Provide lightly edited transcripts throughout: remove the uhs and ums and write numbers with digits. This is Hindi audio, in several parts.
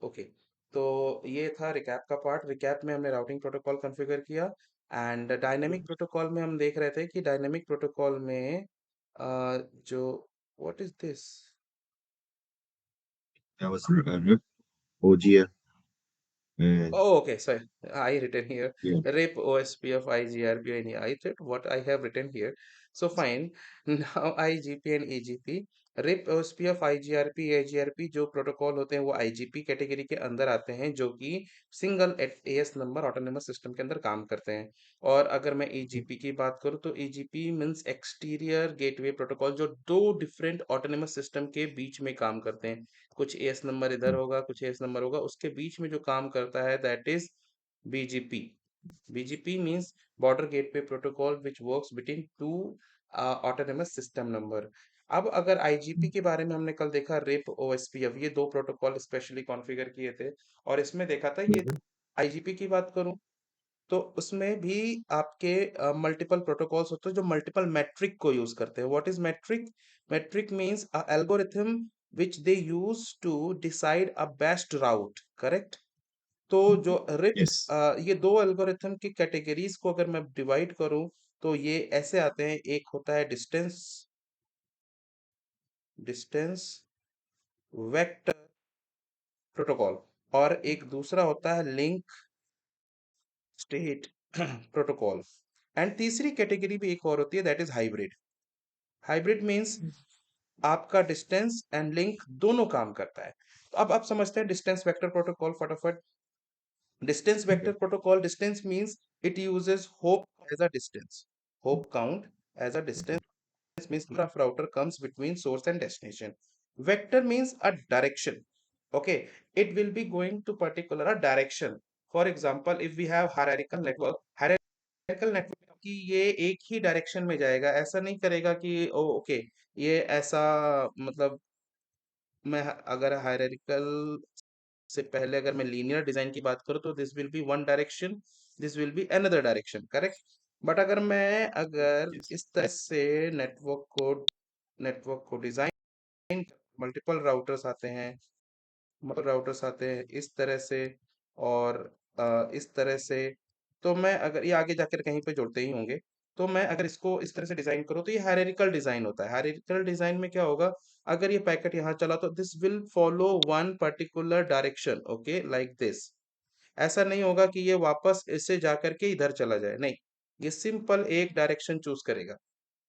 ओके, तो ये था रिकैप का पार्ट। रिकैप में हमने राउटिंग प्रोटोकॉल कॉन्फ़िगर किया एंड डायनामिक प्रोटोकॉल में हम देख रहे थे कि डायनामिक प्रोटोकॉल में जो what is this? That was RIP, OGF, and Oh, okay. So I written here yeah. RIP OSPF IGRP and I thought what I have written here. So fine. Now IGP and AGP. RIP OSPF IGRP AGRP जो प्रोटोकॉल होते हैं वो IGP कैटेगरी के अंदर आते हैं जो कि single as number autonomous system के अंदर काम करते हैं। और अगर मैं AGP की बात करूँ तो AGP means exterior gateway protocol जो दो डिफरेंट ऑटोनोमस सिस्टम के बीच में काम करते हैं। कुछ एएस नंबर इधर होगा, कुछ एएस नंबर होगा, उसके बीच में जो काम करता है that is BGP. BGP means border gateway protocol which works between two autonomous system number. अब अगर आईजीपी के बारे में हमने कल देखा रिप ओएसपीएफ, ये दो प्रोटोकॉल स्पेशली कॉन्फ़िगर किए थे और इसमें देखा था ये Mhm. आईजीपी की बात करूं तो उसमें भी आपके मल्टीपल प्रोटोकॉल्स होते हैं जो मल्टीपल मैट्रिक को यूज करते हैं। What is metric? Metric means a algorithm which they use to decide a best route, correct? तो जो रिप Yes. ये दो एल्गोरिथम की कैटेगरीज को अगर मैं डिवाइड करूं तो ये ऐसे आते हैं। एक होता है डिस्टेंस डिस्टेंस वेक्टर प्रोटोकॉल और एक दूसरा होता है लिंक स्टेट प्रोटोकॉल। एंड तीसरी कैटेगरी भी एक और होती है that is hybrid. Hybrid means आपका डिस्टेंस एंड लिंक दोनों काम करता है। तो अब आप समझते हैं डिस्टेंस वेक्टर प्रोटोकॉल फटाफट। Distance vector Okay. Protocol, distance means it uses hop as a distance, hop count as a distance means number of router comes between source and destination. Vector means a direction. Okay, it will be going to particular a direction. For example, if we have hierarchical network की ये एक ही डायरेक्शन में जाएगा, ऐसा नहीं करेगा कि ओ ओके ये ऐसा, मतलब मैं अगर हायरार्किकल से पहले अगर मैं लीनियर डिजाइन की बात करूँ तो this will B one direction, this will be another direction, correct? But अगर Yes. इस तरह से नेटवर्क को डिजाइन, मल्टीपल राउटर्स आते हैं, इस तरह से और इस तरह से, तो मैं अगर ये आगे जाकर कहीं पे जुड़ते ही होंगे, तो मैं अगर इसको इस तरह से डिजाइन करूँ तो ये हायरार्किकल डिजाइन होता है। हायरार्किकल डिजाइन में क्या होगा, अगर ये पैकेट यहाँ चला तो this will follow one particular direction, okay, like this. ऐसा नहीं होगा कि ये वापस इससे जाकर के इधर चला जाए, नहीं, ये सिंपल एक डायरेक्शन चूज करेगा,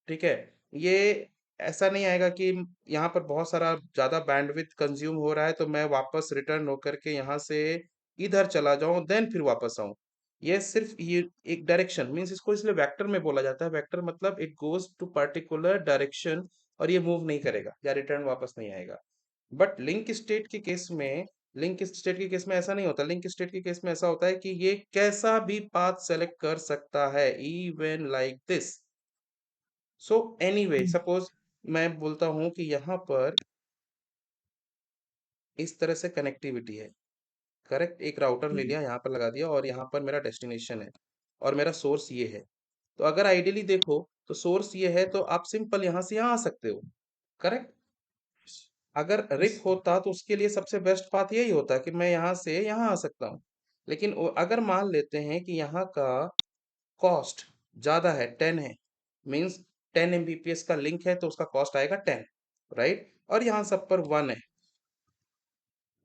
ठीक है? ये ऐसा नहीं आएगा कि यहाँ पर बहुत सारा ज़्यादा बैंडविड्थ कंज्यूम हो रहा है तो मैं वापस रिटर्न होकर के यहाँ से इधर चला जाऊँ देन फिर वापस आऊँ। ये सिर्फ ये एक डायरेक्शन मीन्स, इसको इसलिए वेक्टर में बोला जाता है। वेक्टर मतलब it goes to particular direction और ये मूव नहीं करेगा या रिटर्न वापस नहीं आएगा। बट लिंक स्टेट के केस में ऐसा नहीं होता। लिंक स्टेट के केस में ऐसा होता है कि ये कैसा भी पाथ सेलेक्ट कर सकता है, even like this. So anyway, suppose मैं बोलता हूं कि यहाँ पर इस तरह से कनेक्टिविटी है, करेक्ट? एक राउटर ले Mhm. लिया, यहाँ पर लगा दिया और यहाँ पर मेरा डेस्टिनेशन है और मेरा सोर्स ये है। तो अगर आइडियली देखो तो सोर्स ये है तो आप सिंपल यहाँ से यहाँ आ सकते हो, करेक्ट? Yes. अगर रिप Yes. होता तो उसके लिए सबसे बेस्ट पाथ यही होता कि मैं यहाँ से यहाँ आ सकता हूँ। लेकिन अगर मान लेते हैं कि यहाँ का कॉस्ट ज्यादा है, 10 है, मींस 10 एमबीपीएस का लिंक है तो उसका कॉस्ट आएगा 10, राइट? और यहाँ सब पर 1 है,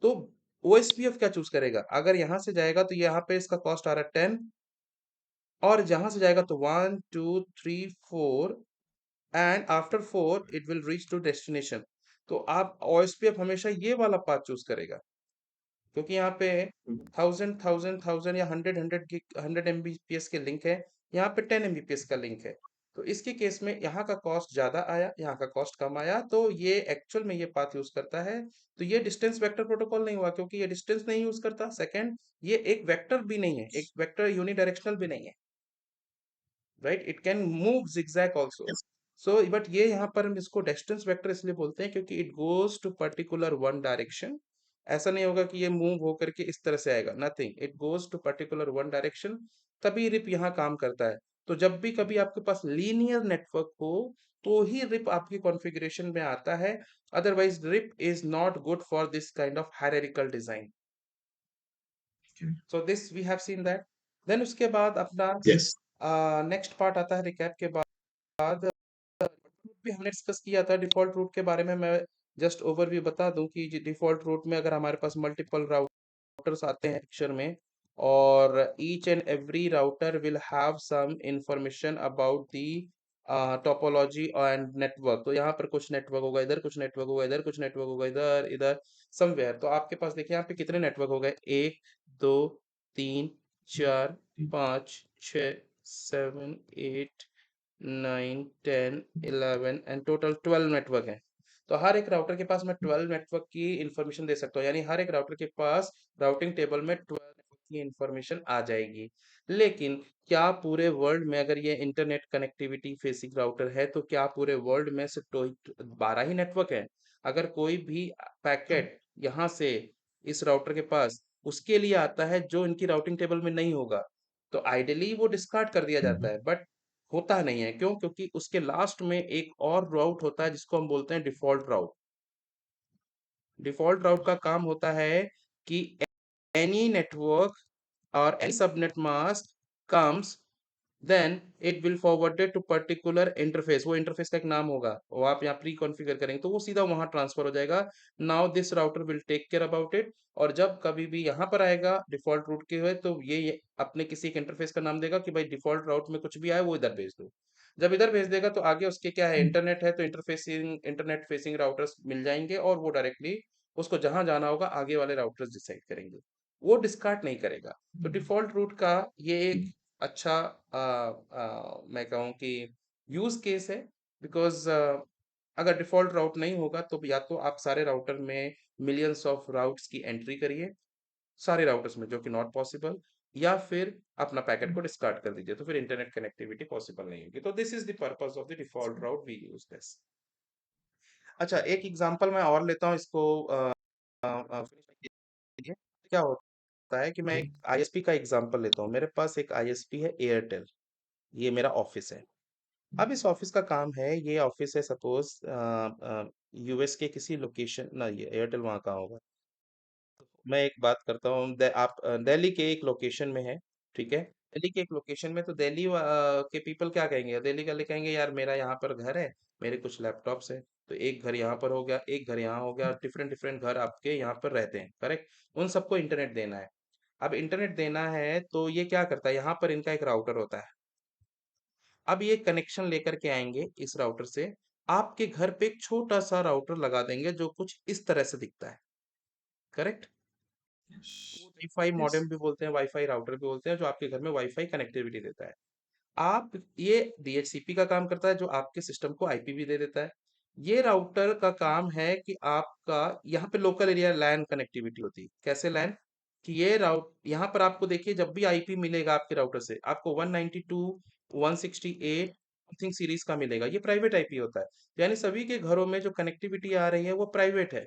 तो ओएसपीएफ क्या चूज करेगा? अगर यहाँ से जाएगा तो यहाँ पे इसका कॉस्ट आ रहा है 10 और जहां से जाएगा तो 1 2 3 4 and after 4 it will reach to destination. तो आप ओएसपीएफ हमेशा ये वाला पाथ चूज करेगा क्योंकि यहाँ पे Mhm. 1000 या 100 एमबीपीएस के लिंक है, यहाँ पे 10 एमबीपीएस का लिंक है। तो इसके केस में यहाँ का कॉस्ट ज्यादा आया, यहाँ का कॉस्ट कम आया, तो ये एक्चुअल में ये पाथ यूज करता है। तो ये डिस्टेंस वेक्टर प्रोटोकॉल नहीं हुआ क्योंकि ये डिस्टेंस नहीं यूज करता। सेकंड, ये एक वेक्टर भी नहीं है, एक वेक्टर यूनिडायरेक्शनल भी नहीं है, right? It can move zigzag also. Yes. So but ये यहाँ पर हम इसको डिस्टेंस वेक्टर इसलिए बोलते हैं क्योंकि it goes to particular one direction. ऐसा नहीं होगा कि ये मूव होकर के इस तरह से आएगा, nothing, it goes to particular one direction. तभी रिप यहाँ काम करता है। तो जब भी कभी आपके पास लीनियर नेटवर्क हो तो ही रिप आपकी कॉन्फ़िगरेशन में आता है, otherwise RIP is not good for this kind of hierarchical design. Okay. So this we have seen that. Then उसके बाद अपना Yes. नेक्स्ट पार्ट आता है रिकैप के बाद। रूट भी हमने डिस्कस किया था। डिफॉल्ट रूट के बारे में मैं जस्ट ओवरव्यू बता दूं कि डिफॉल्ट रूट में अगर हमारे पास मल्टीपल राउटर्स आते हैं पिक्चर में, और each and every router will have some information about the topology and network. तो यहाँ पर कुछ नेटवर्क होगा इधर, कुछ नेटवर्क होगा इधर, कुछ नेटवर्क होगा इधर इधर समवेयर। तो आपके पास देखिए यहाँ पे कितने नेटवर्क हो गए, एक, दो, तीन, चार, पाँच, छ, 7, 8, 9, 10, 11 एंड टोटल 12 नेटवर्क है। तो हर एक राउटर के पास मैं 12 नेटवर्क की इंफॉर्मेशन दे सकता हूँ, यानी हर एक राउटर के पास राउटिंग टेबल में 12 नेटवर्क की इंफॉर्मेशन आ जाएगी। लेकिन क्या पूरे वर्ल्ड में अगर ये इंटरनेट कनेक्टिविटी फेसिंग राउटर है, तो क्या पूरे वर्ल्ड में सिर्फ 12 ही नेटवर्क है? अगर कोई भी पैकेट यहाँ से इस राउटर के पास उसके लिए आता है जो इनकी राउटिंग टेबल में नहीं होगा, तो आइडियली वो डिस्कार्ड कर दिया जाता Mhm. है। बट होता नहीं है, क्यों? क्योंकि उसके लास्ट में एक और राउट होता है जिसको हम बोलते हैं डिफॉल्ट राउट। डिफॉल्ट राउट का काम होता है कि any network or any subnet mask comes, then it will forwarded to particular interface। वो इंटरफेस का एक नाम होगा, वो आप यहाँ प्री कॉन्फ़िगर करेंगे तो वो सीधा वहां ट्रांसफर हो जाएगा। Now this router will take care about it, और जब कभी भी यहाँ पर आएगा डिफॉल्ट रूट के हुए, तो ये अपने किसी एक इंटरफेस का नाम देगा कि भाई डिफॉल्ट राउट में कुछ भी आए वो इधर भेज दो। जब इधर भेज देगा तो आगे उसके क्या है, इंटरनेट है तो इंटरनेट फेसिंग राउटर्स मिल जाएंगे, और वो डायरेक्टली उसको जहां जाना होगा आगे वाले राउटर्स डिसाइड करेंगे, वो डिस्कार्ड नहीं करेगा। तो डिफॉल्ट रूट का ये एक अच्छा मैं कहूँ कि यूज केस है। बिकॉज अगर डिफॉल्ट राउट नहीं होगा तो या तो आप सारे राउटर में मिलियंस ऑफ राउट्स की एंट्री करिए, सारे राउटर्स में, जो कि नॉट पॉसिबल, या फिर अपना पैकेट को डिस्कार्ड कर दीजिए, तो फिर इंटरनेट कनेक्टिविटी पॉसिबल नहीं होगी। तो this is the purpose of the default route we use this. अच्छा, एक एग्जांपल मैं और लेता हूँ इसको finish के लिए। क्या होता है कि मैं एक आईएसपी का एग्जांपल लेता हूँ। मेरे पास एक आईएसपी है एयरटेल, ये मेरा ऑफिस है। अब इस ऑफिस का काम है, ये ऑफिस है सपोज यूएस के किसी लोकेशन ना, ये एयरटेल वहाँ का होगा। मैं एक बात करता हूँ, आप दिल्ली के एक लोकेशन में है, ठीक है? दिल्ली के एक लोकेशन में, तो दिल्ली के पीपल क्या कहेंगे, दिल्ली वाले कहेंगे यार मेरा यहाँ पर घर है, मेरे कुछ लैपटॉप्स है, तो एक घर यहाँ पर हो गया, एक घर यहाँ हो गया, डिफरेंट डिफरेंट घर आपके यहाँ पर रहते हैं, करेक्ट? उन सबको इंटरनेट देना है। अब इंटरनेट देना है तो ये क्या करता है, यहाँ पर इनका एक राउटर होता है। अब ये कनेक्शन लेकर के आएंगे इस राउटर से, आपके घर पे एक छोटा सा राउटर लगा देंगे जो कुछ इस तरह से दिखता है, correct? Yes. Wifi modem Yes. भी बोलते हैं, वाईफाई राउटर भी बोलते हैं, जो आपके घर में वाईफाई कनेक्टिविटी देता है। आप ये डीएचसीपी का काम करता है, जो आपके सिस्टम को आईपी भी दे देता है। ये राउटर का काम है कि आपका यहाँ पे लोकल एरिया लैन कनेक्टिविटी होती है। कैसे लैन? कि ये राउट यहाँ पर आपको देखिए, जब भी आईपी मिलेगा आपके राउटर से, आपको 192 168 समथिंग सीरीज का मिलेगा, ये प्राइवेट आईपी होता है। यानी सभी के घरों में जो कनेक्टिविटी आ रही है वो प्राइवेट है,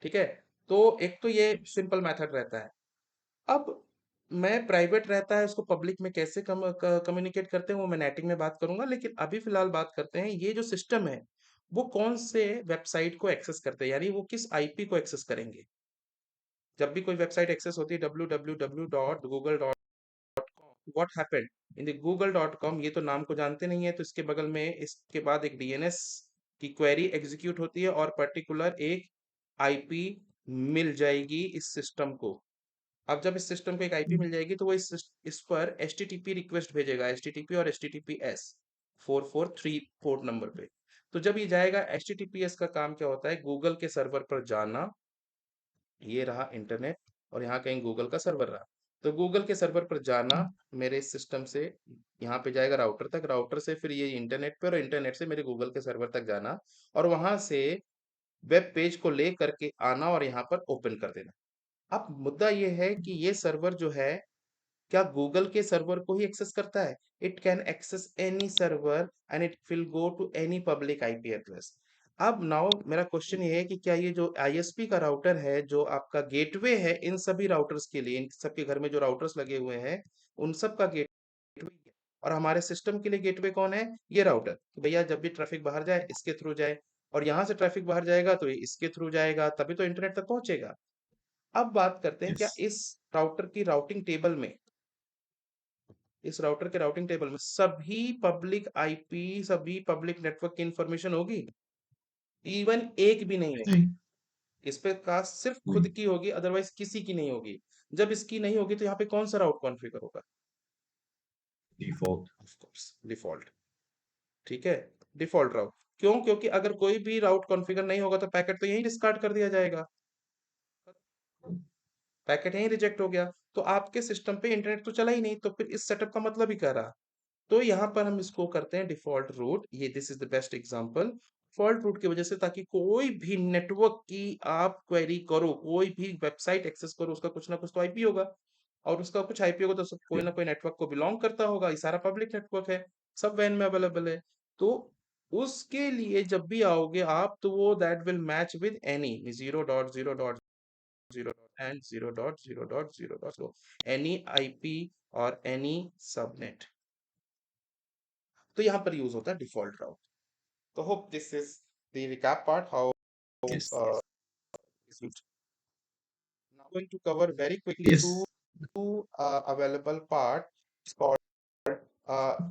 ठीक है? तो एक तो ये Yes. सिंपल मेथड रहता है। अब मैं प्राइवेट रहता है उसको पब्लिक में कैसे कम्युनिकेट करते हैं वो मैं नेटिंग में बात करूंगा, लेकिन अभी फिलहाल बात करते हैं ये जो सिस्टम है वो कौन से वेबसाइट को एक्सेस करते हैं, यानी वो किस आईपी को एक्सेस करेंगे। जब भी कोई वेबसाइट एक्सेस होती है www.google.com, what happened in the google.com, ये तो नाम को जानते नहीं है, तो इसके बगल में इसके बाद एक डीएनएस की क्वेरी एग्जीक्यूट होती है, और पर्टिकुलर एक आईपी मिल जाएगी इस सिस्टम को। अब जब इस सिस्टम को एक आईपी मिल जाएगी तो वो इस पर एचटीटीपी रिक्वेस्ट भेजेगा, एचटीटीपी और एचटीटीपीएस 443 पोर्ट नंबर पे। तो जब ये जाएगा, एचटीटीपीएस का काम क्या होता है, गूगल के सर्वर पर जाना, ये रहा इंटरनेट, और यहाँ कहीं गूगल का सर्वर रहा, तो गूगल के सर्वर पर जाना, मेरे इस सिस्टम से यहाँ पे जाएगा राउटर तक, राउटर से फिर ये इंटरनेट पर, और इंटरनेट से मेरे गूगल के सर्वर तक जाना, और वहां से वेब पेज को ले करके आना और यहाँ पर ओपन कर देना। अब मुद्दा ये है कि ये सर्वर जो है, क्या गूगल के सर्वर को ही एक्सेस करता है? It can access any server and it will go to any public IP address. अब नाउ मेरा क्वेश्चन ये है कि क्या ये जो आईएसपी का राउटर है, जो आपका गेटवे है इन सभी राउटर्स के लिए, इन सबके घर में जो राउटर्स लगे हुए हैं उन सब का गेटवे, और हमारे सिस्टम के लिए गेटवे कौन है, ये राउटर, कि भैया जब भी ट्रैफिक बाहर जाए इसके थ्रू जाए, और यहाँ से ट्रैफिक बाहर जाएगा तो ये इसके थ्रू जाएगा, तभी तो इंटरनेट तक पहुंचेगा। अब बात करते हैं, क्या Yes. इस राउटर की राउटिंग टेबल में, इस राउटर के राउटिंग टेबल में सभी पब्लिक आईपी, सभी पब्लिक नेटवर्क की इंफॉर्मेशन होगी? इवन एक भी नहीं होगी। नहीं। इस पे कास्ट सिर्फ खुद नहीं। की होगी, अदरवाइज किसी की नहीं होगी। जब इसकी नहीं होगी तो यहाँ पे कौन सा राउट कॉन्फ़िगर होगा? डिफॉल्ट। Of course default. ठीक है, डिफॉल्ट राउट। क्यों? क्योंकि अगर कोई भी राउट कॉन्फ़िगर नहीं होगा तो पैकेट तो यहीं डिस्कार्ड कर दिया जाएगा, पैकेट यहीं रिजेक्ट हो गया। तो आपके सिस्टम पे इंटरनेट तो चला ही नहीं, तो फिर इस सेटअप का मतलब ही क्या रहा? तो यहाँ पर हम इसको करते हैं डिफॉल्ट रूट। ये this is the best example. Default route की वजह से, ताकि कोई भी नेटवर्क की आप क्वेरी करो, कोई भी वेबसाइट एक्सेस करो, उसका कुछ ना कुछ तो आईपी होगा, और उसका कुछ आईपी होगा तो कोई ना कोई नेटवर्क को बिलोंग करता होगा। ये सारा पब्लिक नेटवर्क है, सब वैन में अवेलेबल है। तो उसके लिए जब भी आओगे आप, तो वो that will match with any 0.0.0 and 0.0.0 any IP और एनी सबनेट। तो यहाँ पर यूज होता है डिफॉल्ट राउट। तो hope this is the recap part how yes. is used. Now going to cover very quickly yes. two available part. It's called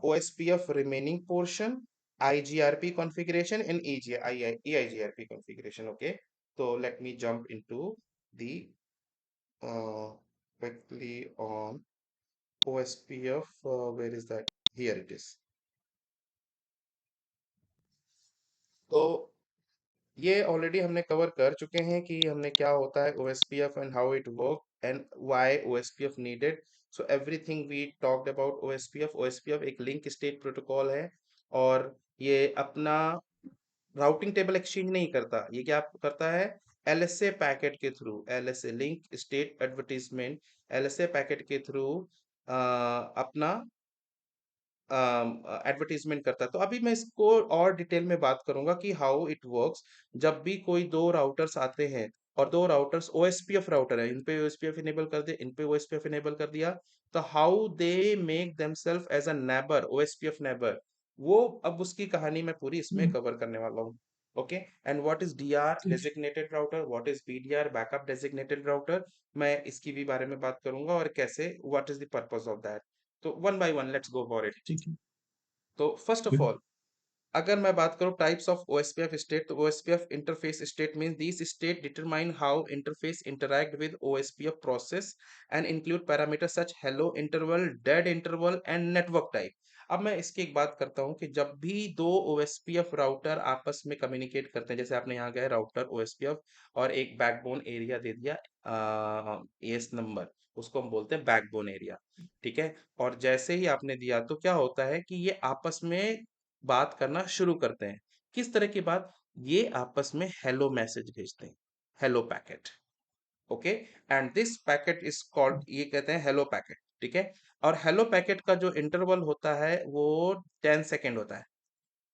OSPF remaining portion, IGRP configuration, and EIGRP configuration. Okay, so let me jump into the uh, quickly on OSPF. Where is that? Here it is. तो ये ऑलरेडी हमने कवर कर चुके हैं कि हमने क्या होता है OSPF and how it work and why OSPF needed. So everything we talked about OSPF। OSPF एक लिंक स्टेट प्रोटोकॉल है, और ये अपना राउटिंग टेबल एक्सचेंज नहीं करता। ये क्या करता है? LSA पैकेट के through, LSA link state advertisement, LSA packet के थ्रू अपना एडवर्टीजमेंट करता है। तो अभी मैं इसको और डिटेल में बात करूंगा कि हाउ इट वर्क्स। जब भी कोई दो राउटर्स आते हैं, और दो राउटर्स OSPF राउटर है, इन पे OSPF इनेबल कर दिया, इन पे OSPF इनेबल कर दिया, तो how they make themselves as a neighbour, OSPF neighbour, वो अब उसकी कहानी मैं पूरी इसमें कवर करने वाला हूँ। Okay, and what is DR ठीक। Designated router, what is BDR backup designated router, मैं इसकी भी बारे में बात करूंगा, और कैसे, what is the purpose of that. तो one by one let's go for it. ठीक है। तो फर्स्ट ऑफ गुड। ऑल, अगर मैं बात करूं टाइप्स ऑफ OSPF स्टेट, तो OSPF interface state means these state determine how interface interact with OSPF process and include parameters such hello interval, dead interval and network type। अब मैं इसकी एक बात करता हूं कि जब भी दो OSPF राउटर आपस में कम्युनिकेट करते हैं, जैसे आपने यहाँ गए राउटर OSPF और एक बैकबोन एरिया दे दिया, एस नंबर, उसको हम बोलते हैं बैकबोन एरिया। ठीक है, और जैसे ही आपने दिया तो क्या होता है कि ये आपस में बात करना शुरू करते हैं। किस तरह की बात? ये आपस में हेलो मैसेज भेजते हैं, hello packet. Okay, and this packet is called, ये कहते हैं हेलो पैकेट। ठीक है, और हेलो पैकेट का जो इंटरवल होता है वो 10 सेकेंड होता है।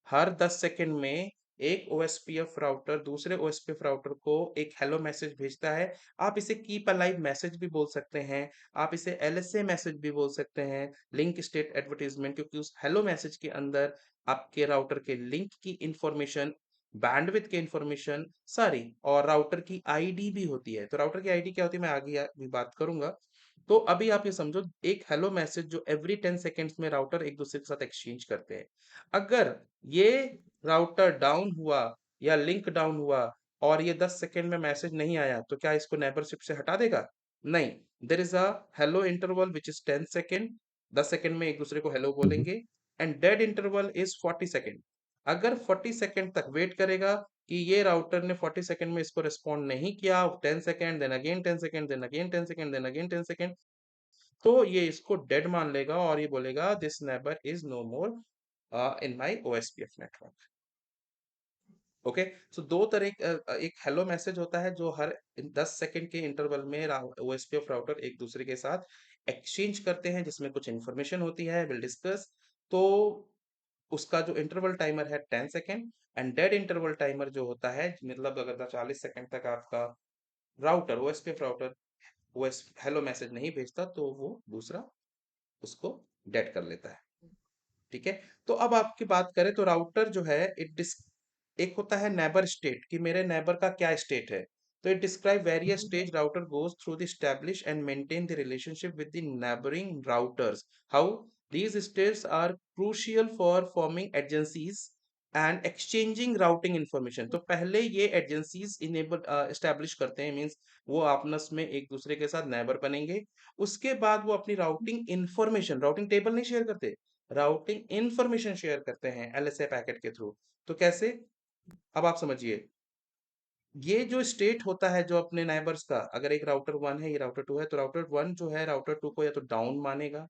हर 10 सेकंड में एक OSPF राउटर दूसरे OSPF राउटर को एक हेलो मैसेज भेजता है। आप इसे कीप अलाइव मैसेज भी बोल सकते हैं, आप इसे LSA मैसेज भी बोल सकते हैं, लिंक स्टेट एडवर्टीजमेंट, क्योंकि उस हेलो मैसेज के अंदर आपके राउटर के लिंक की इंफॉर्मेशन, बैंडविड्थ की इंफॉर्मेशन सारी, और राउटर की आईडी भी होती है। तो राउटर की आईडी क्या होती है मैं आगे भी बात करूंगा। तो अभी आप ये समझो, एक हेलो मैसेज जो एवरी 10 सेकेंड्स में राउटर एक दूसरे के साथ एक्सचेंज करते हैं, अगर ये राउटर डाउन हुआ या लिंक डाउन हुआ और ये 10 सेकेंड में मैसेज नहीं आया, तो क्या इसको नेबरशिप से हटा देगा? नहीं। There is a hello interval which is 10 second, 10 second में एक दूसरे को हेलो बोलेंगे, and dead interval is 40 second. अगर 40 सेकेंड तक वेट करेगा कि ये राउटर ने 40 सेकेंड में इसको रिस्पॉन्ड नहीं किया, 10 second, then again 10 second, then again 10 second, then again 10 second, तो ये इसको डेड मान लेगा और ये बोलेगा this neighbour is no more in my OSPF network. Okay, so दो तरह एक हेलो मैसेज होता है जो हर 10 सेकेंड के इंटरवल में OSPF राउटर एक दूसरे के साथ एक्सचेंज करते हैं, जिसमें कुछ इंफॉर्मेशन होती है, विल डिस्कस। तो उसका जो इंटरवल टाइमर है 10 second, and dead interval timer जो होता है, मतलब अगर 40 सेकेंड तक आपका router OSPF router OS hello message नहीं भेजता, तो वो दूसरा उसको डेड कर लेता है। ठीक है, तो अब आपकी बात करें तो राउटर जो है एक होता है नेबर स्टेट, कि मेरे नेबर का क्या स्टेट है। तो it describe various stage router goes through the establish and maintain the relationship with the neighboring routers. How these stages are crucial for forming agencies and exchanging routing information. तो पहले ये एजेंसीज इनेबल एस्टेब्लिश करते हैं, मींस वो आपस में एक दूसरे के साथ नेबर बनेंगे। उसके बाद वो अपनी राउटिंग इंफॉर्मेशन, राउटिंग टेबल नहीं शेयर करते, राउटिंग इंफॉर्मेशन शेयर करते हैं एलएसए पैकेट के थ्रू। तो कैसे, अब आप समझिए, ये जो स्टेट होता है जो अपने नाइबर्स का, अगर एक राउटर वन है, ये राउटर टू है, तो राउटर वन जो है राउटर टू को या तो डाउन मानेगा,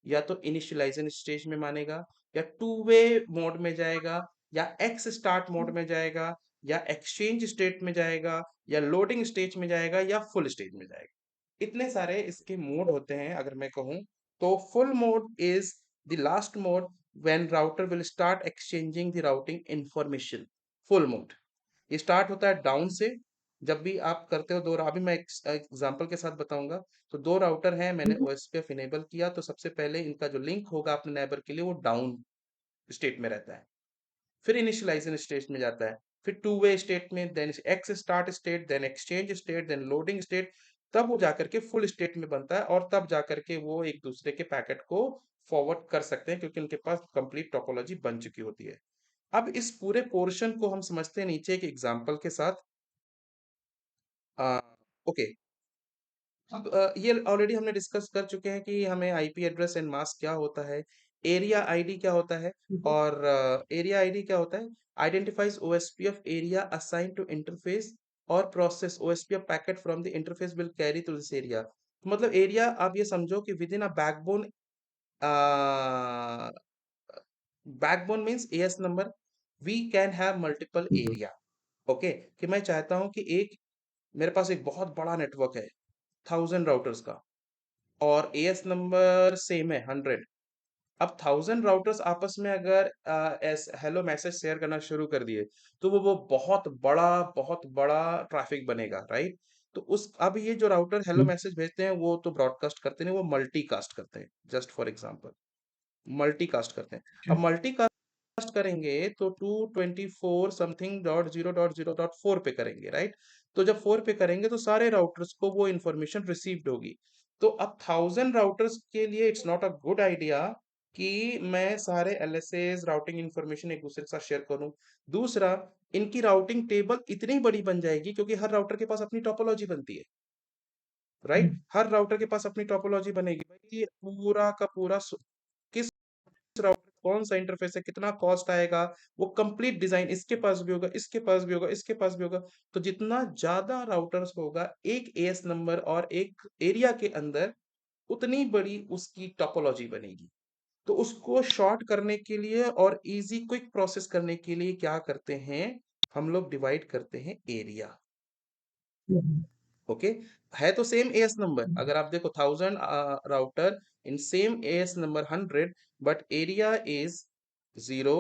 या तो इनिशियलाइजेशन स्टेज में मानेगा, या टू वे मोड में जाएगा, या एक्स स्टार्ट मोड में जाएगा, या एक्सचेंज स्टेट में जाएगा, या लोडिंग स्टेज में जाएगा, या फुल स्टेज में जाएगा। इतने सारे इसके मोड होते हैं अगर मैं कहूँ। तो full mode is the last mode when router will start exchanging the routing information. Full mode ये स्टार्ट होता है डाउन से। जब भी आप करते हो दो, अभी मैं एक एग्जांपल के साथ बताऊंगा। तो दो राउटर हैं, मैंने ओएसपीएफ इनेबल किया, तो सबसे पहले इनका जो लिंक होगा अपने नेबर के लिए वो डाउन स्टेट में रहता है, फिर इनिशियलाइजेशन स्टेट में जाता है, फिर टू वे स्टेट में, then ex start state, then exchange state, then loading state, तब वो जाकर के फुल स्टेट में बनता है, और तब जाकर के वो एक दूसरे के पैकेट को फॉरवर्ड कर सकते हैं, क्योंकि उनके पास कंप्लीट टोपोलॉजी बन चुकी होती है। अब इस पूरे पोर्शन को हम समझते हैं नीचे एक एग्जांपल के साथ। ओके, अब ये ऑलरेडी हमने डिस्कस कर चुके हैं कि हमें आईपी एड्रेस एंड मास्क क्या होता है, एरिया आईडी क्या होता है, और एरिया आईडी क्या होता है, identifies OSPF area assign to interface और process OSPF packet from the interface will carry to this area. मतलब एरिया आप ये समझो कि with in a backbone, backbone means AS number, we can have multiple area. Okay, कि मैं चाहता हूं कि एक, मेरे पास एक बहुत बड़ा नेटवर्क है 1000 राउटर्स का, और एएस नंबर सेम है 100। अब 1000 राउटर्स आपस में अगर हेलो मैसेज शेयर करना शुरू कर दिए, तो वो बहुत बड़ा ट्रैफिक बनेगा, राइट। तो उस, अब ये जो राउटर हेलो मैसेज भेजते हैं वो तो ब्रॉडकास्ट करते नहीं, वो मल्टीकास्ट करते हैं, जस्ट फॉर एग्जांपल मल्टीकास्ट करते हैं। अब मल्टीकास्ट करेंगे तो 224 समथिंग .0.0.4 पे करेंगे, राइट। तो जब 4 पे करेंगे तो सारे राउटर्स को वो इंफॉर्मेशन रिसीव्ड होगी। तो अब 1000 राउटर्स के लिए it's not a good idea कि मैं सारे एलएसएस राउटिंग इंफॉर्मेशन एक दूसरे के साथ शेयर करूं। दूसरा, इनकी राउटिंग टेबल इतनी बड़ी बन जाएगी, क्योंकि हर राउटर के पास अपनी टोपोलॉजी बनती है, राइट। हर राउटर के पास अपनी टोपोलॉजी बनेगी भाई, ये पूरा का पूरा किस राउटर कौन सा इंटरफेस है, कितना कॉस्ट आएगा, वो कंप्लीट डिजाइन इसके पास भी होगा, इसके पास भी होगा, इसके पास भी होगा। तो जितना ज्यादा राउटर्स होगा एक एएस नंबर और एक एरिया के अंदर, उतनी बड़ी उसकी टोपोलॉजी बनेगी। तो उसको शॉर्ट करने के लिए और इजी क्विक प्रोसेस करने के लिए क्या करते हैं, हम लोग डिवाइड करते हैं एरिया। ओके, है तो सेम एएस नंबर, अगर आप देखो 1000 router in same as number 100, but area is 0,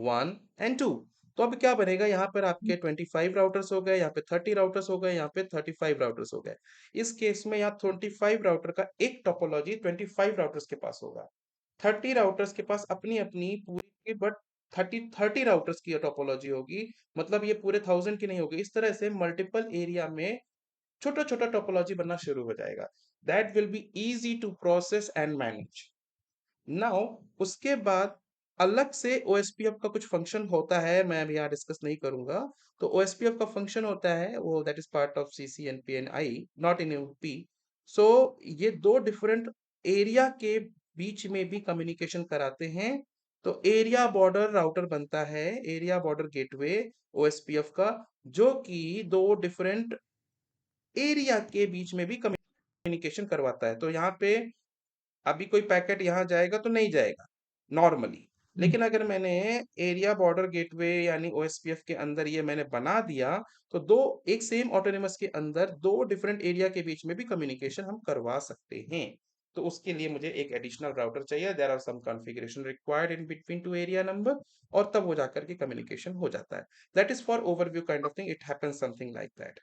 1 and 2। तो अब क्या बनेगा, यहाँ पर आपके 25 राउटर्स हो गए, यहाँ पे 30 राउटर्स हो गए, यहाँ पे 35 राउटर्स हो गए। इस केस में यहाँ 25 राउटर का एक टोपोलॉजी 25 राउटर्स के पास होगा, 30 राउटर्स के पास अपनी अपनी पूरी, बट 30 राउटर्स की टोपोलॉजी होगी, मतलब ये पूरे 1000 की नहीं होगी। इस तरह से मल्टीपल एरिया में छोटा छोटा टोपोलॉजी बनना शुरू हो जाएगा। That will be easy to process and manage. Now उसके बाद अलग से ओएसपीएफ का कुछ फंक्शन होता है, मैं अभी यहाँ डिस्कस नहीं करूंगा। तो ओएसपीएफ का फंक्शन होता है वो, that is part of CCNP, not in UP. So ये दो डिफरेंट एरिया के बीच में भी कम्युनिकेशन कराते हैं। तो एरिया बॉर्डर राउटर बनता है, एरिया बॉर्डर गेटवे ओएसपीएफ का, जो कि दो डिफरेंट एरिया के बीच में भी कम्युनिकेशन करवाता है। तो यहाँ पे अभी कोई पैकेट यहाँ जाएगा तो नहीं जाएगा नॉर्मली, लेकिन अगर मैंने एरिया बॉर्डर गेटवे यानी ओएसपीएफ के अंदर ये मैंने बना दिया, तो दो, एक सेम ऑटोनमस के अंदर दो डिफरेंट एरिया के बीच में भी कम्युनिकेशन हम करवा सकते हैं। तो उसके लिए मुझे एक एडिशनल राउटर चाहिए, there are some configuration required in between two area number, और तब वो जाकर के कम्युनिकेशन हो जाता है। That is for overview kind of thing, it happens something like that.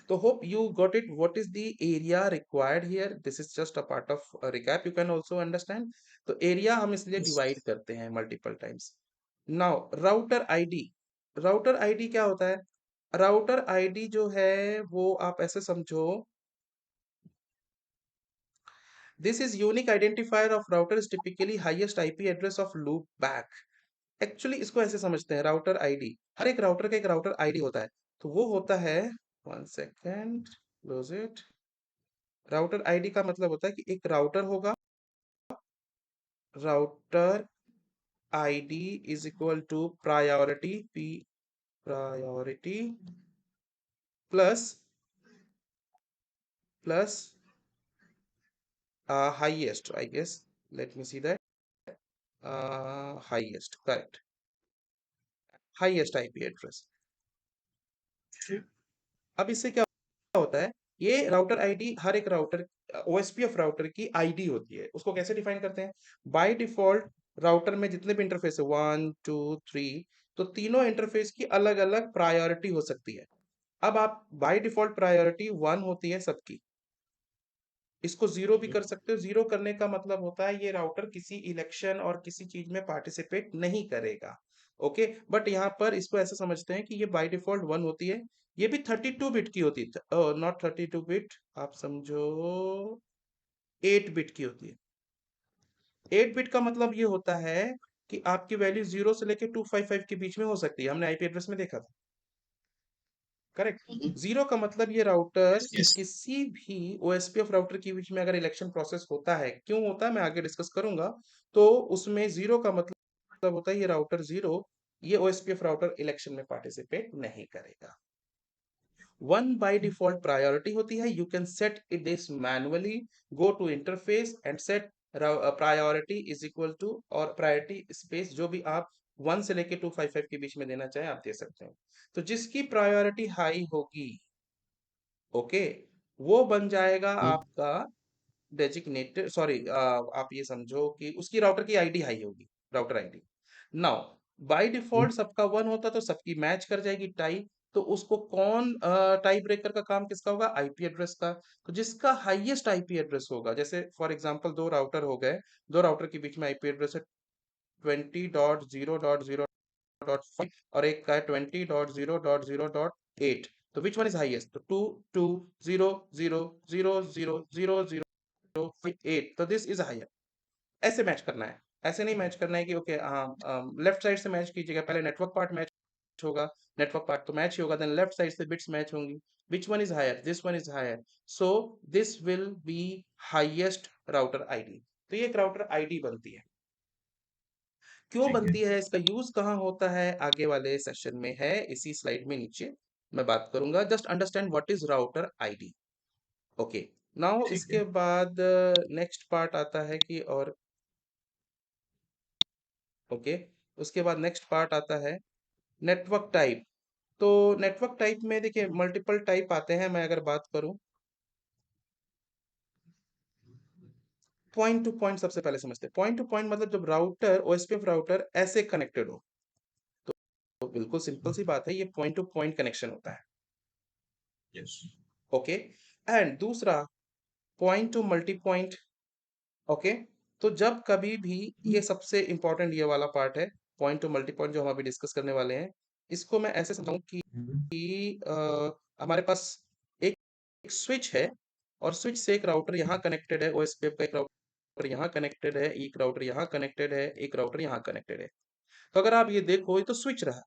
So hope you got it. What is the area required here? This is just a part of a recap. You can also understand. तो area हम इसलिए divide करते हैं multiple times. Now router ID. router ID क्या होता है? राउटर आईडी जो है वो आप ऐसे समझो, this is unique identifier of router is typically highest IP address of loop back. Actually इसको ऐसे समझते हैं, राउटर आईडी, हर एक राउटर का एक राउटर आईडी होता है, तो वो होता है, one second, close it. Router ID का मतलब होता है कि एक राउटर होगा, router ID is equal to priority, P priority plus plus highest, I guess, let me see that, highest, correct, highest IP address. अब इससे क्या होता है, ये राउटर आईडी हर एक राउटर, ओएसपीएफ राउटर की आईडी होती है, उसको कैसे डिफाइन करते हैं, बाय डिफॉल्ट राउटर में जितने भी इंटरफेस है, 1 2 3, तो तीनों इंटरफेस की अलग अलग प्रायोरिटी हो सकती है। अब आप बाय डिफॉल्ट प्रायोरिटी 1 होती है सबकी, इसको जीरो भी कर सकते हो, जीरो करने का मतलब होता है ये राउटर किसी इलेक्शन और किसी चीज में पार्टिसिपेट नहीं करेगा। ओके, बट यहाँ पर इसको ऐसे समझते हैं कि ये बाय डिफॉल्ट 1 होती है, ये भी 32 बिट की होती है, नॉट 32 बिट, आप समझो 8 बिट की होती है। 8 बिट का मतलब ये होता है कि आपकी वैल्यू 0 से लेके 255 के बीच में हो सकती है, हमने आईपी एड्रेस में देखा था, करेक्ट। जीरो का मतलब ये राउटर यस। किसी भी ओएसपीएफ राउटर के बीच में अगर इलेक्शन प्रोसेस होता है, क्यों होता है मैं आगे डिस्कस करूंगा, तो उसमें जीरो का मतलब होता है ये राउटर जीरो, ये ओएसपीएफ राउटर इलेक्शन में पार्टिसिपेट नहीं करेगा। 1 बाय डिफॉल्ट प्रायोरिटी होती है, you can set it this manually, go to interface and set priority is equal to, और प्रायोरिटी स्पेस जो भी आप 1 से लेके 255 के बीच में देना चाहें आप दे सकते हैं। तो जिसकी प्रायोरिटी हाई होगी, ओके, वो बन जाएगा आपका डेजिग्नेटेड, सॉरी, आप ये समझो कि उसकी राउटर की आईडी हाई होगी, router ID. Now by default सबका 1 होता तो सबकी मैच कर जाएगी टाई, तो उसको कौन, टाई ब्रेकर का काम किसका होगा, आईपी एड्रेस का। तो जिसका हाईएस्ट आईपी एड्रेस होगा, जैसे फॉर एग्जांपल दो राउटर हो गए, दो राउटर के बीच में आईपी एड्रेस है 20.0.0.5 और एक का है 20.0.0.8, तो विच वन इज हाईएस्ट, तो 2 2 0 0 0 0 0 0 8, तो दिस इज हायर। ऐसे मैच करना है, ऐसे नहीं मैच करना है कि ओके हाँ, लेफ्ट साइड से मैच कीजिएगा, पहले नेटवर्क पार्ट मैच होगा, नेटवर्क पार्ट तो मैच ही होगा, देन लेफ्ट साइड से बिट्स मैच होंगी, which one is higher, this one is higher, so this will be highest router ID. तो ये एक राउटर आईडी बनती है। क्यों ठीक है। बनती है, इसका यूज कहाँ होता है, आगे वाले सेशन में है, इसी स्लाइड में नीचे मैं बात करूंगा, just understand what is router ID. Okay, now ठीक है। इसके बाद नेक्स्ट पार्ट आता है कि, और ओके, उसके बाद नेक्स्ट पार्ट आता है नेटवर्क टाइप। तो नेटवर्क टाइप में देखिए मल्टीपल टाइप आते हैं, मैं अगर बात करूं, पॉइंट टू पॉइंट सबसे पहले समझते हैं, पॉइंट टू पॉइंट मतलब जब राउटर, ओएसपीएफ राउटर ऐसे कनेक्टेड हो, तो बिल्कुल सिंपल सी बात है, ये पॉइंट टू पॉइंट कनेक्शन होता है। यस। ओके, एंड दूसरा point to multi point. Okay, तो जब कभी भी, ये सबसे इंपॉर्टेंट ये वाला पार्ट है, पॉइंट टू मल्टी पॉइंट जो हम अभी डिस्कस करने वाले हैं, इसको मैं ऐसे समझाऊं कि हमारे पास एक, एक स्विच है, और स्विच से एक राउटर यहाँ कनेक्टेड है, ओएसपीएफ का एक राउटर यहाँ कनेक्टेड है, एक राउटर यहाँ कनेक्टेड है, एक राउटर यहाँ कनेक्टेड है। तो अगर आप ये देखो, ये तो स्विच रहा,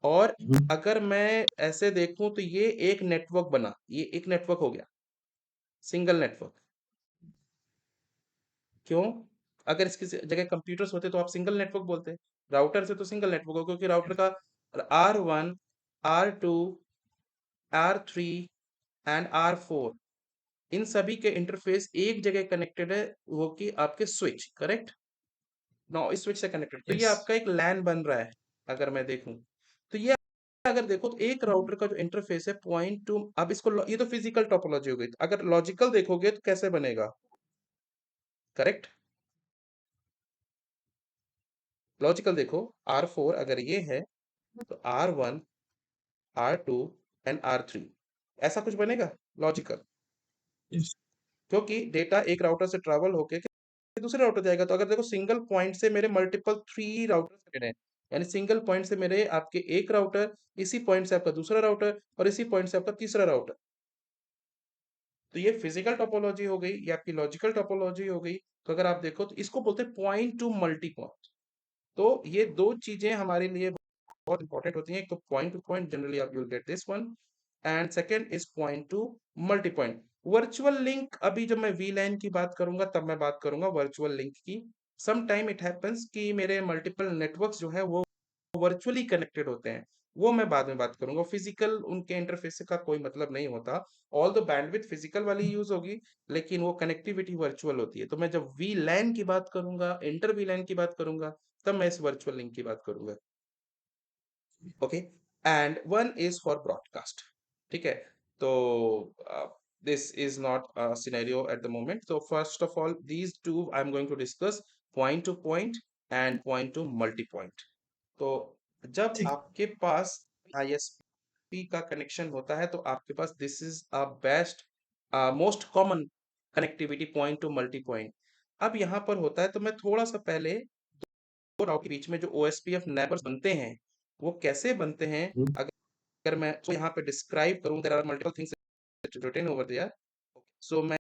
और अगर मैं ऐसे देखूं तो ये एक नेटवर्क बना, ये एक नेटवर्क हो गया, सिंगल नेटवर्क। क्यों, अगर इसकी जगह कंप्यूटर्स होते तो आप सिंगल नेटवर्क बोलते, राउटर से तो सिंगल नेटवर्क हो, क्योंकि राउटर का R1, R2, R3 and R4, इन सभी के इंटरफेस एक जगह कनेक्टेड है, वो कि आपके स्विच, करेक्ट, नो इस स्विच से कनेक्टेड, तो ये यस। आपका एक लैन बन रहा है। अगर मैं देखूं तो ये, अगर देखो तो एक राउटर का जो इंटरफेस है पॉइंट टू, अब इसको ये तो फिजिकल टोपोलॉजी हो गई, अगर लॉजिकल देखोगे तो कैसे बनेगा, करेक्ट, लॉजिकल देखो, R4 अगर ये है, तो R1, R2 एंड R3, ऐसा कुछ बनेगा लॉजिकल, यस। क्योंकि डेटा एक राउटर से ट्रैवल होके दूसरे राउटर जाएगा, तो अगर देखो सिंगल पॉइंट से मेरे मल्टीपल 3 राउटर कनेक्टेड हैं, यानी सिंगल पॉइंट से मेरे आपके एक राउटर, इसी पॉइंट से आपका दूसरा राउटर और इसी पॉइंट से आपका तीसरा राउटर। तो ये फिजिकल टोपोलॉजी हो गई, ये आपकी लॉजिकल टोपोलॉजी हो गई। तो अगर आप देखो तो इसको बोलते हैं पॉइंट टू मल्टी पॉइंट। तो ये दो चीजें हमारे लिए बहुत इंपॉर्टेंट होती हैं। एक तो पॉइंट टू पॉइंट, जनरली आप will get this one, and second is point to multi point. Virtual link, अभी जब मैं वीलैन की बात करूंगा तब मैं बात करूंगा वर्चुअल लिंक की। सम टाइम इट हैपेंस कि मेरे मल्टीपल नेटवर्क्स जो है वो वर्चुअली कनेक्टेड होते हैं, वो मैं बाद में बात करूंगा। फिजिकल उनके इंटरफेस का कोई मतलब नहीं होता। ऑल द बैंडविड्थ फिजिकल वाली यूज होगी, लेकिन वो कनेक्टिविटी वर्चुअल होती है। तो मैं जब वी लैन की बात करूंगा, इंटर वी लैन की बात करूंगा, तब मैं इस वर्चुअल लिंक की बात करूंगा। Okay, and one is for broadcast. ठीक है, तो this is not scenario at the moment. तो first of all these two I am going to discuss, point to point and point to multi point. तो जब ठीक। आपके पास आईएसपी का कनेक्शन होता है तो आपके पास this is a best most common connectivity, point to multi point. अब यहाँ पर होता है, तो मैं थोड़ा सा पहले दो राउटर के बीच में जो ओएसपीएफ नेबर्स बनते हैं वो कैसे बनते हैं, हम्म, अगर मैं तो यहाँ पे डिस्क्राइब करूँ, there are multiple things written over there. So मैं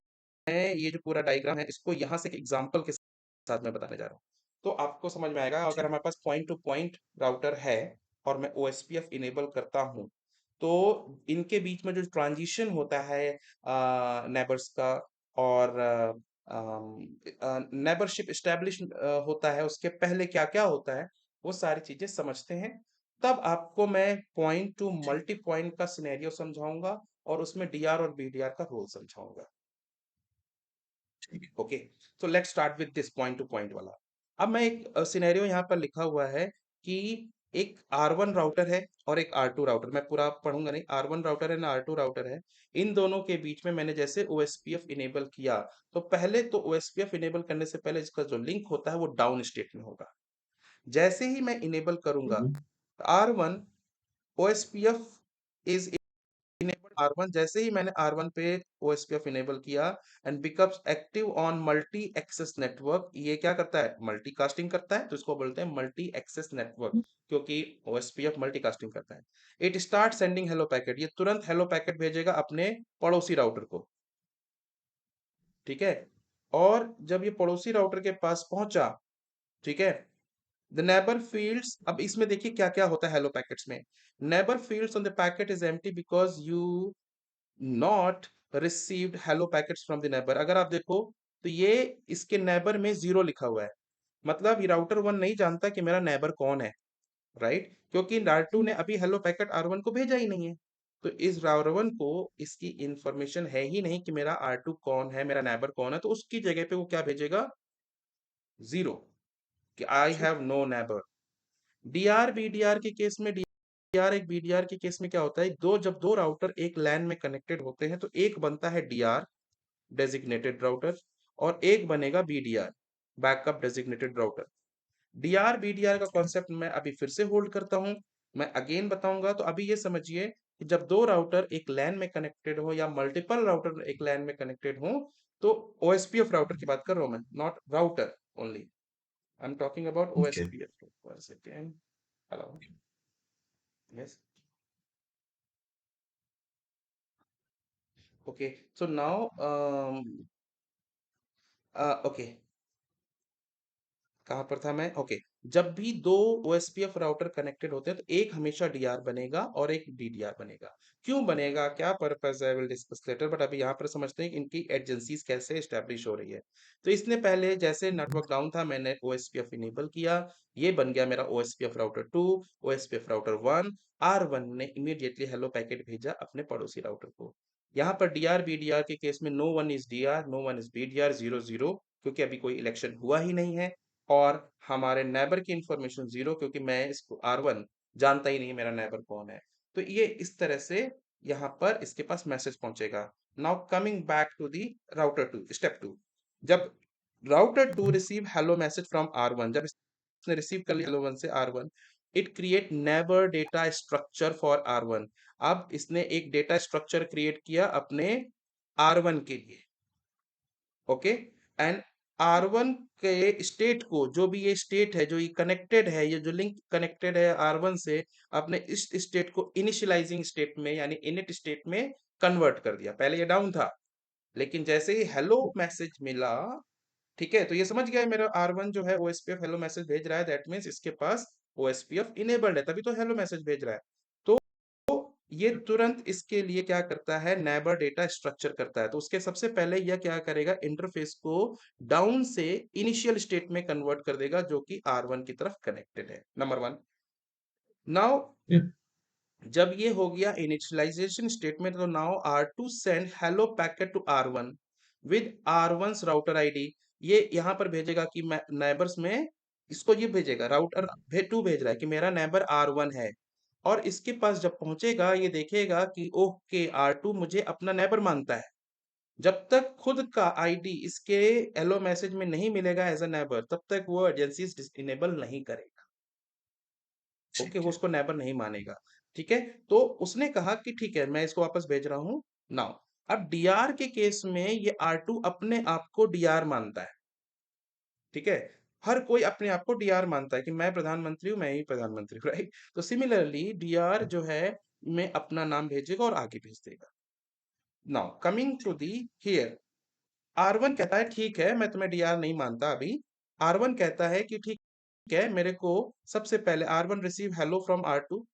ये जो पूरा डायग्राम है इसको यहाँ से एक एग्जांपल के साथ मैं बताने जा रहा हूँ, तो आपको समझ में आएगा। अगर ठीक। हमारे पास पॉइंट टू पॉइंट राउटर है और मैं ओएसपीएफ इनेबल करता हूँ, तो इनके बीच में जो ट्रांजिशन होता है नेबर्स का, और नेबरशिप इस्टेब्लिश होता है, उसके पहले क्या क्या होता है, वो सारी चीजें समझते हैं। तब आपको मैं पॉइंट टू ठीक। मल्टी पॉइंट का सिनेरियो समझाऊंगा और उसमें डीआर और बीडीआर का रोल समझाऊंगा। ठीक। Okay, so let's start with this point to point वाला। अब मैं एक सिनेरियो यहाँ पर लिखा हुआ है कि एक R1 राउटर है और एक R2 राउटर, मैं पूरा पढ़ूंगा नहीं, R1 राउटर है ना R2 राउटर है। इन दोनों के बीच में मैंने जैसे OSPF इनेबल किया, तो पहले तो OSPF इनेबल करने से पहले इसका जो लिंक होता है वो डाउन स्टेट में होगा। जैसे ही मैं इनेबल करूंगा हम्म, R1 OSPF is enable R1, जैसे ही मैंने R1 पे OSPF इनेबल किया and becomes active on multi access network, ये क्या करता है, मल्टीकास्टिंग करता है, तो इसको बोलते हैं मल्टी एक्सेस नेटवर्क, क्योंकि OSPF मल्टीकास्टिंग करता है। It start sending hello packet, ये तुरंत हेलो पैकेट भेजेगा अपने पड़ोसी राउटर को। ठीक है, और जब ये पड़ोसी राउटर के पास पहुंचा, ठीक है, द नेबर फील्ड्स, अब इसमें देखिए क्या क्या होता है हेलो पैकेट्स में। Neighbour fields on the packet is empty because you not received hello packets from the neighbour. अगर आप देखो तो ये इसके नेबर में जीरो लिखा हुआ है, मतलब ये राउटर वन नहीं जानता कि मेरा नेबर कौन है, राइट, क्योंकि R2 ने अभी हेलो पैकेट R1 को भेजा ही नहीं है। तो इस R1 को इसकी इंफॉर्मेशन है ही नहीं कि मेरा R2 कौन है, मेरा नेबर कौन है, तो उसकी जगह पे वो क्या भेजेगा, जीरो, कि आई ठीक। Have no neighbour. DR BDR के केस में, डीआर एक बीडीआर के केस में क्या होता है, दो जब दो राउटर एक लैन में कनेक्टेड होते हैं तो एक बनता है डीआर डेजिग्नेटेड राउटर और एक बनेगा BDR backup designated router. DR BDR का कॉन्सेप्ट मैं अभी फिर से होल्ड करता हूं, मैं अगेन बताऊंगा। तो अभी ये समझिए कि जब दो राउटर एक लैन में कनेक्टेड हो या मल्टीपल राउटर एक लैन में कनेक्टेड हो, तो ओएसपीएफ राउटर की बात कर रहा हूं मैं, not router only, I am talking about okay. OSPF. One second, hello, yes, okay, so now okay, कहाँ पर था मैं, ओके। जब भी दो ओएसपीएफ राउटर कनेक्टेड होते हैं तो एक हमेशा डीआर बनेगा और एक डीडीआर बनेगा। क्यों बनेगा, क्या पर्पस है, विल डिस्कस लेटर, बट अभी यहाँ पर समझते हैं कि इनकी एजेंसीज कैसे एस्टेब्लिश हो रही है। तो इसने पहले जैसे हम्म, नेटवर्क डाउन था, मैंने ओएसपीएफ इनेबल किया, ये बन गया मेरा OSPF router 2, OSPF router 1। R1 ने इमीडिएटली हेलो पैकेट भेजा अपने पड़ोसी राउटर को। यहाँ पर डीआर बीडीआर के केस में no one is DR, no one is BDR, 0 0, क्योंकि अभी कोई इलेक्शन हुआ ही नहीं है। और हमारे नेबर की इंफॉर्मेशन जीरो, क्योंकि मैं इसको R1 जानता ही नहीं मेरा नेबर कौन है। तो ये इस तरह से यहाँ पर इसके पास मैसेज पहुंचेगा। Now coming back to the router two, step two. जब router two receive hello message from R1, जब इसने रिसीव कर लिया हेलो वन से R1, it create neighbour data structure for R1। अब इसने एक डेटा स्ट्रक्चर क्रिएट किया अपने R1 के लिए, ओके, एंड R1 के स्टेट को, जो भी ये स्टेट है, जो ये कनेक्टेड है, ये जो लिंक कनेक्टेड है R1 से, अपने इस स्टेट को इनिशियलाइजिंग स्टेट में यानी इनिट स्टेट में कन्वर्ट कर दिया। पहले ये डाउन था, लेकिन जैसे ही हेलो मैसेज मिला, ठीक है, तो ये समझ गया मेरा R1 जो है OSPF हेलो मैसेज भेज रहा है, दैट मीन्स इसके पास OSPF इनेबल्ड है, तभी तो हेलो मैसेज भेज रहा है। तो ये तुरंत इसके लिए क्या करता है, नेबर डेटा स्ट्रक्चर करता है। तो उसके सबसे पहले यह क्या करेगा, इंटरफेस को डाउन से इनिशियल स्टेट में कन्वर्ट कर देगा, जो कि R1 की तरफ कनेक्टेड है, नंबर वन। Now Yeah. जब ये हो गया इनिशियलाइजेशन स्टेटमेंट, तो now R2 send hello packet to R1 with R1 router ID. ये यहाँ पर भेजेगा कि नेबर्स में, इसको ये भेजेगा, राउटर टू भेज रहा है कि मेरा नेबर R1 है, और इसके पास जब पहुंचेगा ये देखेगा कि ओके R2 मुझे अपना नेबर मानता है। जब तक खुद का आईडी इसके हेलो मैसेज में नहीं मिलेगा एज अ नेबर, तब तक वो एजेंसीज इनेबल नहीं करेगा। ओके, ठीक वो है। उसको नेबर नहीं मानेगा। ठीक है, तो उसने कहा कि ठीक है, मैं इसको वापस भेज रहा हूं। नाउ अब डीआर के केस में ये R2 अपने आप को डीआर मानता है। ठीक है, हर कोई अपने आप को डीआर मानता है कि मैं प्रधानमंत्री हूं, मैं ही प्रधानमंत्री हूं, राइट। तो सिमिलरली डीआर जो है, में अपना नाम भेजेगा और आगे भेज देगा। Now coming to the here, R1 कहता है ठीक है, मैं तुम्हें डीआर नहीं मानता अभी। R1 कहता है कि ठीक है, मेरे को सबसे पहले R1 receive hello from R2,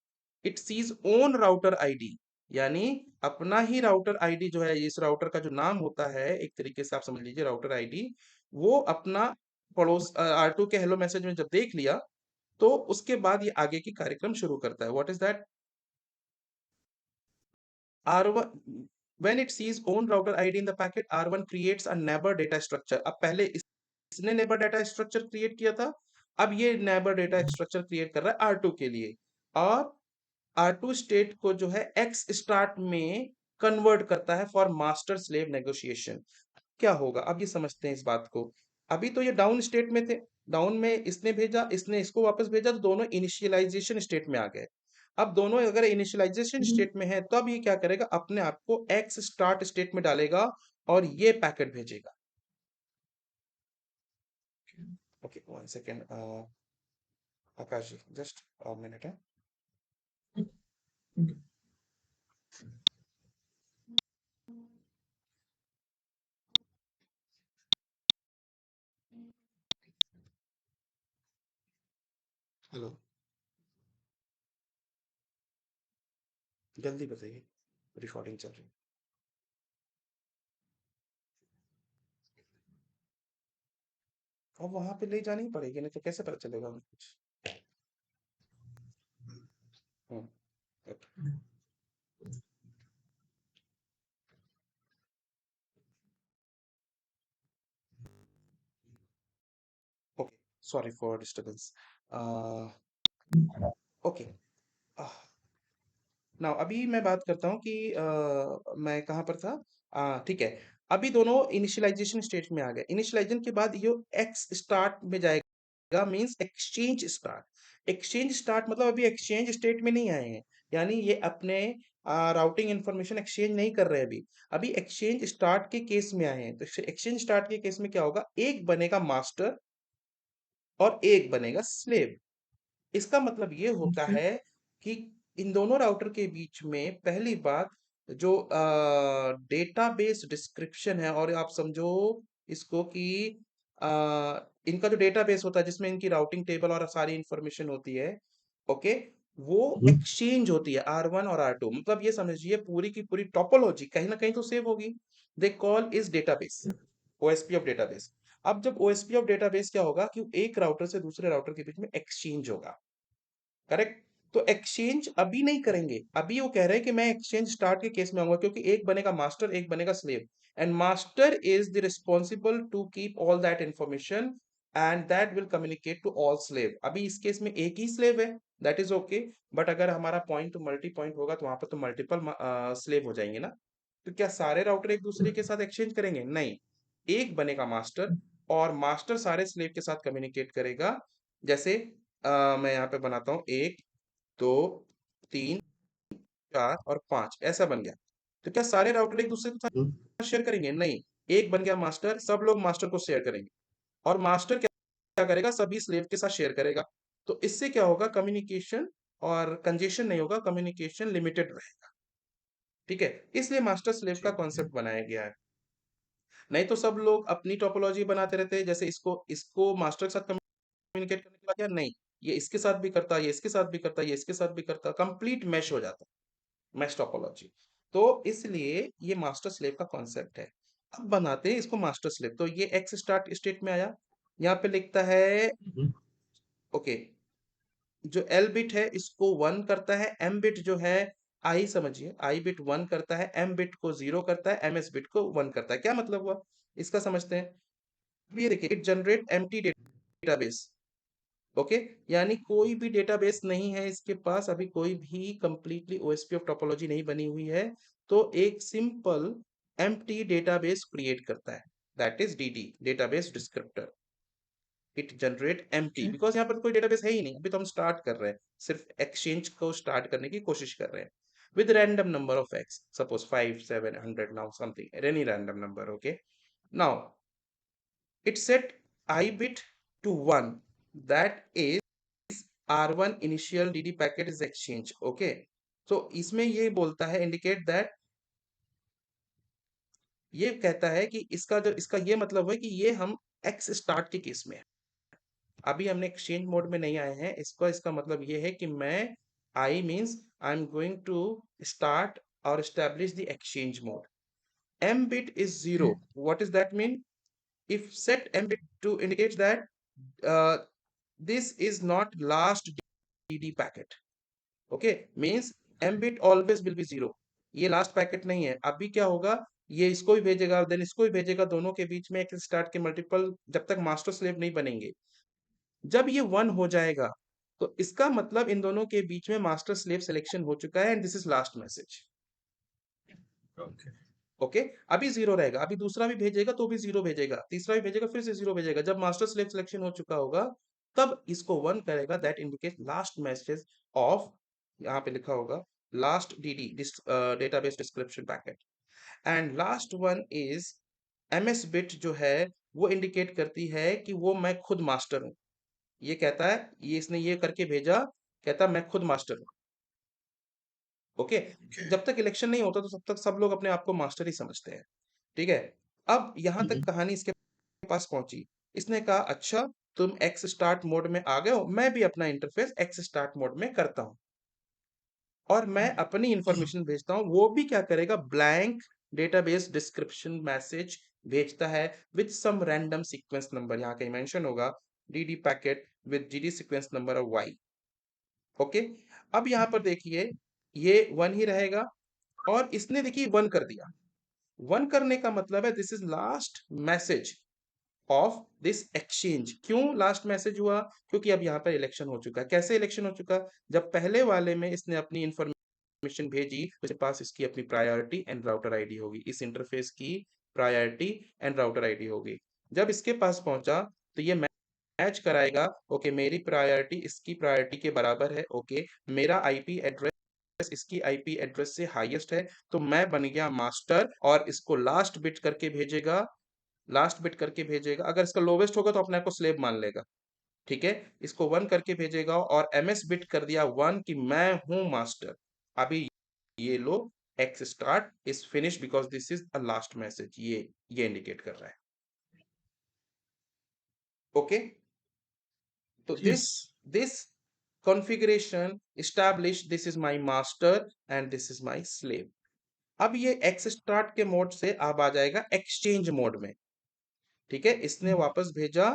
it sees own router ID, यानी अपना ही राउटर आईडी जो है, इस राउटर का जो नाम होता है, एक तरीके से आप समझ लीजिए राउटर आईडी, वो अपना पड़ोस R2 के हेलो मैसेज में जब देख लिया, तो उसके बाद ये आगे की कार्यक्रम शुरू करता है। What is that? R1 when it sees own router ID in the packet, R1 creates a neighbor data structure। अब पहले इसने नेबर डाटा स्ट्रक्चर क्रिएट किया था, अब ये नेबर डाटा स्ट्रक्चर क्रिएट कर रहा है R2 के लिए, और R2 स्टेट को जो है एक्स स्टार्ट में कन्वर्ट करता है फॉर मास्टर स्लेव नेगोशिएशन। क्या होगा, अब ये समझते हैं इस बात को। अभी तो ये डाउन स्टेट में थे, डाउन में इसने भेजा, इसने इसको वापस भेजा, तो दोनों इनिशियलाइजेशन स्टेट में आ गए। अब दोनों अगर इनिशियलाइजेशन स्टेट में है, तब ये क्या करेगा, अपने आप को एक्स स्टार्ट स्टेट में डालेगा और ये पैकेट भेजेगा। ओके, वन सेकेंड आकाश जी, जस्ट मिनट है। हेलो, जल्दी बताइए, रिकॉर्डिंग चल रही है। अब वहां पे ले जानी पड़ेगी, नहीं तो कैसे पता चलेगा हमें कुछ। Hmm, okay, sorry for disturbance. Okay, now अभी मैं बात करता हूँ कि मैं कहाँ पर था। ठीक है, अभी दोनों इनिशियलाइजेशन स्टेज में आ गए। इनिशियलाइजेशन के बाद ये एक्स स्टार्ट में जाएगा, means exchange start. Exchange start मतलब अभी एक्सचेंज स्टेट में नहीं आए हैं, यानी ये अपने राउटिंग इंफॉर्मेशन एक्सचेंज नहीं कर रहे अभी। अभी एक्सचेंज स्टार्ट के केस में आए हैं। तो एक्सचेंज स्टार्ट के केस में क्या होगा, एक बनेगा मास्टर और एक बनेगा स्लेव। इसका मतलब ये होता है कि इन दोनों राउटर के बीच में पहली बात, जो डेटाबेस डिस्क्रिप्शन है, और आप समझो इसको कि अ, इनका जो डेटाबेस होता है जिसमें इनकी राउटिंग टेबल और सारी इंफॉर्मेशन होती है, ओके, वो एक्सचेंज होती है R1 और R2। मतलब ये समझिए पूरी की पूरी टोपोलॉजी कहीं ना कहीं तो सेव होगी। They call is database, OSP of database. अब जब OSP ऑफ डेटाबेस क्या होगा कि एक राउटर से दूसरे राउटर के बीच में एक्सचेंज होगा, करेक्ट। तो एक्सचेंज अभी नहीं करेंगे, अभी वो कह रहे हैं कि मैं एक्सचेंज स्टार्ट के केस में आऊंगा, क्योंकि एक बनेगा मास्टर, एक बनेगा slave, and master is the responsible to keep all that information and that will communicate to all slave. अभी इस केस में एक ही स्लेव है, दैट इज ओके। बट अगर हमारा पॉइंट टू मल्टी पॉइंट होगा, तो वहां पर तो मल्टीपल स्लेव हो जाएंगे ना। तो क्या सारे राउटर एक दूसरे के साथ एक्सचेंज करेंगे? नहीं, एक बनेगा मास्टर, और मास्टर सारे स्लेव के साथ कम्युनिकेट करेगा। जैसे मैं यहाँ पे बनाता हूँ, एक, दो, तीन, चार और पांच, ऐसा बन गया। तो क्या सारे राउटर एक दूसरे के साथ शेयर करेंगे? नहीं, एक बन गया मास्टर, सब लोग मास्टर को शेयर करेंगे। और मास्टर क्या क्या करेगा, सभी स्लेव के साथ शेयर करेगा। तो इससे क्या होगा, कम्युनिकेशन और कंजेशन नहीं होगा, कम्युनिकेशन लिमिटेड रहेगा। ठीक है, इसलिए मास्टर स्लेव का ठीक है। कॉन्सेप्ट बनाया गया है। नहीं तो सब लोग अपनी टोपोलॉजी बनाते रहते हैं, जैसे इसको इसको मास्टर के साथ कम्युनिकेट करने के बाद यार नहीं, ये इसके साथ भी करता, ये इसके साथ भी करता, ये इसके साथ भी करता, कंप्लीट मैश हो जाता, मैश टोपोलॉजी। तो इसलिए ये मास्टर स्लेव का कॉन्सेप्ट है। अब बनाते हैं इसको मास्टर स्लेव। तो ये एक्स स्टार्ट स्टेट में आया, यहाँ पे लिखता है, हम्म, ओके, जो एल बिट है इसको वन करता है, एम बिट जो है, आई समझिए, आई बिट वन करता है, एम बिट को जीरो करता है, एम एस बिट को वन करता है। क्या मतलब हुआ इसका, समझते हैं। अब ये देखिए, it generate empty database. Okay, यानी कोई भी डेटाबेस नहीं है इसके पास, अभी कोई भी कंप्लीटली ओएसपी ऑफ टोपोलॉजी नहीं बनी हुई है। तो एक सिंपल एम्प्टी डेटाबेस क्रिएट करता है, that is DD, database descriptor. It generate empty, okay. Because यहाँ पर कोई डेटाबेस है ही नहीं, अभी तो हम स्टार्ट कर रहे हैं, सिर्फ एक्सचेंज को स्टार्ट करने की कोशिश कर रहे हैं with random number of x, suppose 5 7 100, now something any random number. Okay, now it set I bit to 1, that is R1 initial DD packet is exchange। okay, तो इसमें ये बोलता है, indicate that, ये कहता है कि इसका जो इसका ये मतलब है कि ये हम एक्स स्टार्ट के केस में है, अभी हमने एक्सचेंज मोड में नहीं आए हैं। इसका इसका मतलब ये है कि मैं, I means I am going to start और establish the exchange mode। m bit is okay. 0, what does that mean? If set m bit to indicate that uh, this is not last DD packet। okay, means m bit always will be 0, ये लास्ट पैकेट नहीं है। अभी क्या होगा, ये इसको भी भेजेगा, देन इसको भी भेजेगा, दोनों के बीच में एक स्टार्ट के मल्टीपल, जब तक मास्टर स्लेव नहीं बनेंगे। जब ये वन हो जाएगा, तो इसका मतलब इन दोनों के बीच में मास्टर स्लेव सिलेक्शन हो चुका है, and this is last message. Okay. Okay, अभी जीरो रहेगा, अभी दूसरा भी भेजेगा तो भी जीरो भेजेगा, तीसरा भी भेजेगा फिर से जीरो भेजेगा। जब मास्टर स्लेव सिलेक्शन हो चुका होगा, तब इसको वन करेगा, that indicate last message of, यहाँ पे लिखा होगा last DD, database description packet. And last one is MS bit, जो है वो इंडिकेट करती है कि वो मैं खुद मास्टर हूँ। ये कहता है, ये इसने ये करके भेजा, कहता मैं खुद मास्टर हूँ। Okay, okay. जब तक इलेक्शन नहीं होता तो तब तक सब लोग अपने आप को मास्टर ही समझते हैं। ठीक है, अब यहां तक हम्म, कहानी इसके पास पहुंची। इसने कहा अच्छा, तुम एक्स स्टार्ट मोड में आ गए हो, मैं भी अपना इंटरफेस एक्स स्टार्ट मोड में करता हूं, और मैं अपनी इंफॉर्मेशन भेजता हूं। वो भी क्या करेगा, ब्लैंक डेटाबेस डिस्क्रिप्शन मैसेज भेजता है with some random sequence number, यहाँ कहीं मेंशन होगा DD packet with GD sequence number of Y. Okay, अब यहाँ पर देखिए, ये वन ही रहेगा, और इसने देखिए वन कर दिया। वन करने का मतलब है this is last message of this exchange. क्यों लास्ट मैसेज हुआ, क्योंकि अब यहाँ पर इलेक्शन हो चुका है। कैसे इलेक्शन हो चुका, जब पहले वाले में इसने अपनी इंफॉर्मेशन भेजी, तो इसके पास इसकी अपनी प्रायोरिटी एंड राउटर आईडी होगी, इस इंटरफेस की प्रायोरिटी एंड राउटर आईडी होगी। जब इसके पास पहुंचा, तो ये मैच कराएगा, ओके मेरी प्रायोरिटी इसकी प्रायोरिटी के बराबर है, ओके मेरा आईपी एड्रेस इसकी आईपी एड्रेस से हाईएस्ट है, तो मैं बन गया मास्टर, और इसको लास्ट बिट करके भेजेगा, लास्ट बिट करके भेजेगा। अगर इसका लोवेस्ट होगा तो अपने आप को स्लेव मान लेगा। ठीक है, इसको वन करके भेजेगा, और एमएस बिट कर दिया वन कि मैं हूं मास्टर। अभी ये लो, exstart is finish because this is a last message, ये इंडिकेट कर रहा है। ओके, तो yes. this configuration establish this is my master and this is my slave। अब ये एक्स स्टार्ट के मोड से अब आ जाएगा एक्सचेंज मोड में। ठीक है, इसने वापस भेजा।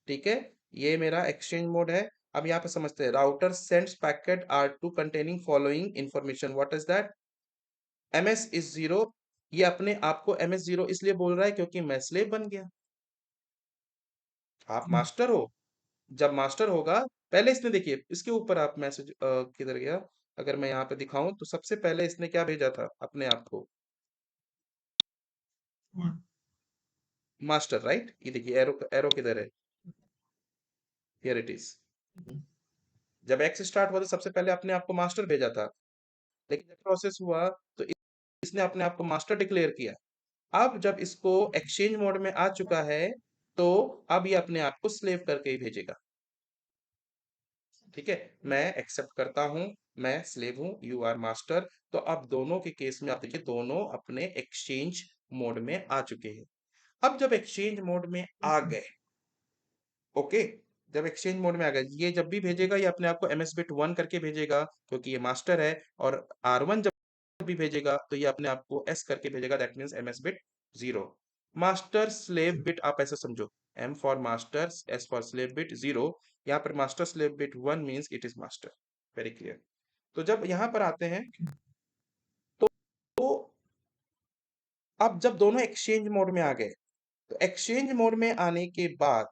ठीक है, ये मेरा एक्सचेंज मोड है। अब यहाँ पे समझते हैं, router sends packet R two containing following information, what is that, MS is zero. ये अपने आप को एमएस जीरो इसलिए बोल रहा है क्योंकि मैं स्लेव बन गया, आप मास्टर हो। जब मास्टर होगा, पहले इसने देखिए इसके ऊपर आप मैसेज किधर गया, अगर मैं यहाँ पे दिखाऊं तो सबसे पहले इसने क्या भेजा था अपने आप को, मास्टर, राइट। ये देखिए एरो, एरो किधर है, हियर इट इज। जब एक्स स्टार्ट हुआ तो सबसे पहले अपने आप को मास्टर भेजा था, लेकिन जब प्रोसेस हुआ तो इसने अपने आप को मास्टर डिक्लेयर किया। अब जब इसको एक्सचेंज मोड में आ चुका है, तो अब ये अपने आप को स्लेव करके ही भेजेगा। ठीक है, मैं एक्सेप्ट करता हूं, मैं स्लेव हूं, यू आर मास्टर। तो अब दोनों के केस में आप देखिए दोनों अपने एक्सचेंज मोड में आ चुके हैं। अब जब एक्सचेंज मोड में आ Okay. गए, ओके, जब एक्सचेंज मोड में आ गए, ये जब भी भेजेगा ये अपने आप को एमएस बिट 1 करके भेजेगा क्योंकि ये मास्टर है। और R1 जब भी भेजेगा तो ये अपने आप को एस करके भेजेगा, that means MS bit 0। Master slave Okay. Bit आप ऐसे समझो, M for master, S for slave bit 0। यहाँ पर master slave bit 1 means it is master. Very clear. तो जब यहाँ पर आते हैं Okay. तो अब जब दोनों एक्सचेंज मोड में आ गए, तो एक्सचेंज मोड में आने के बाद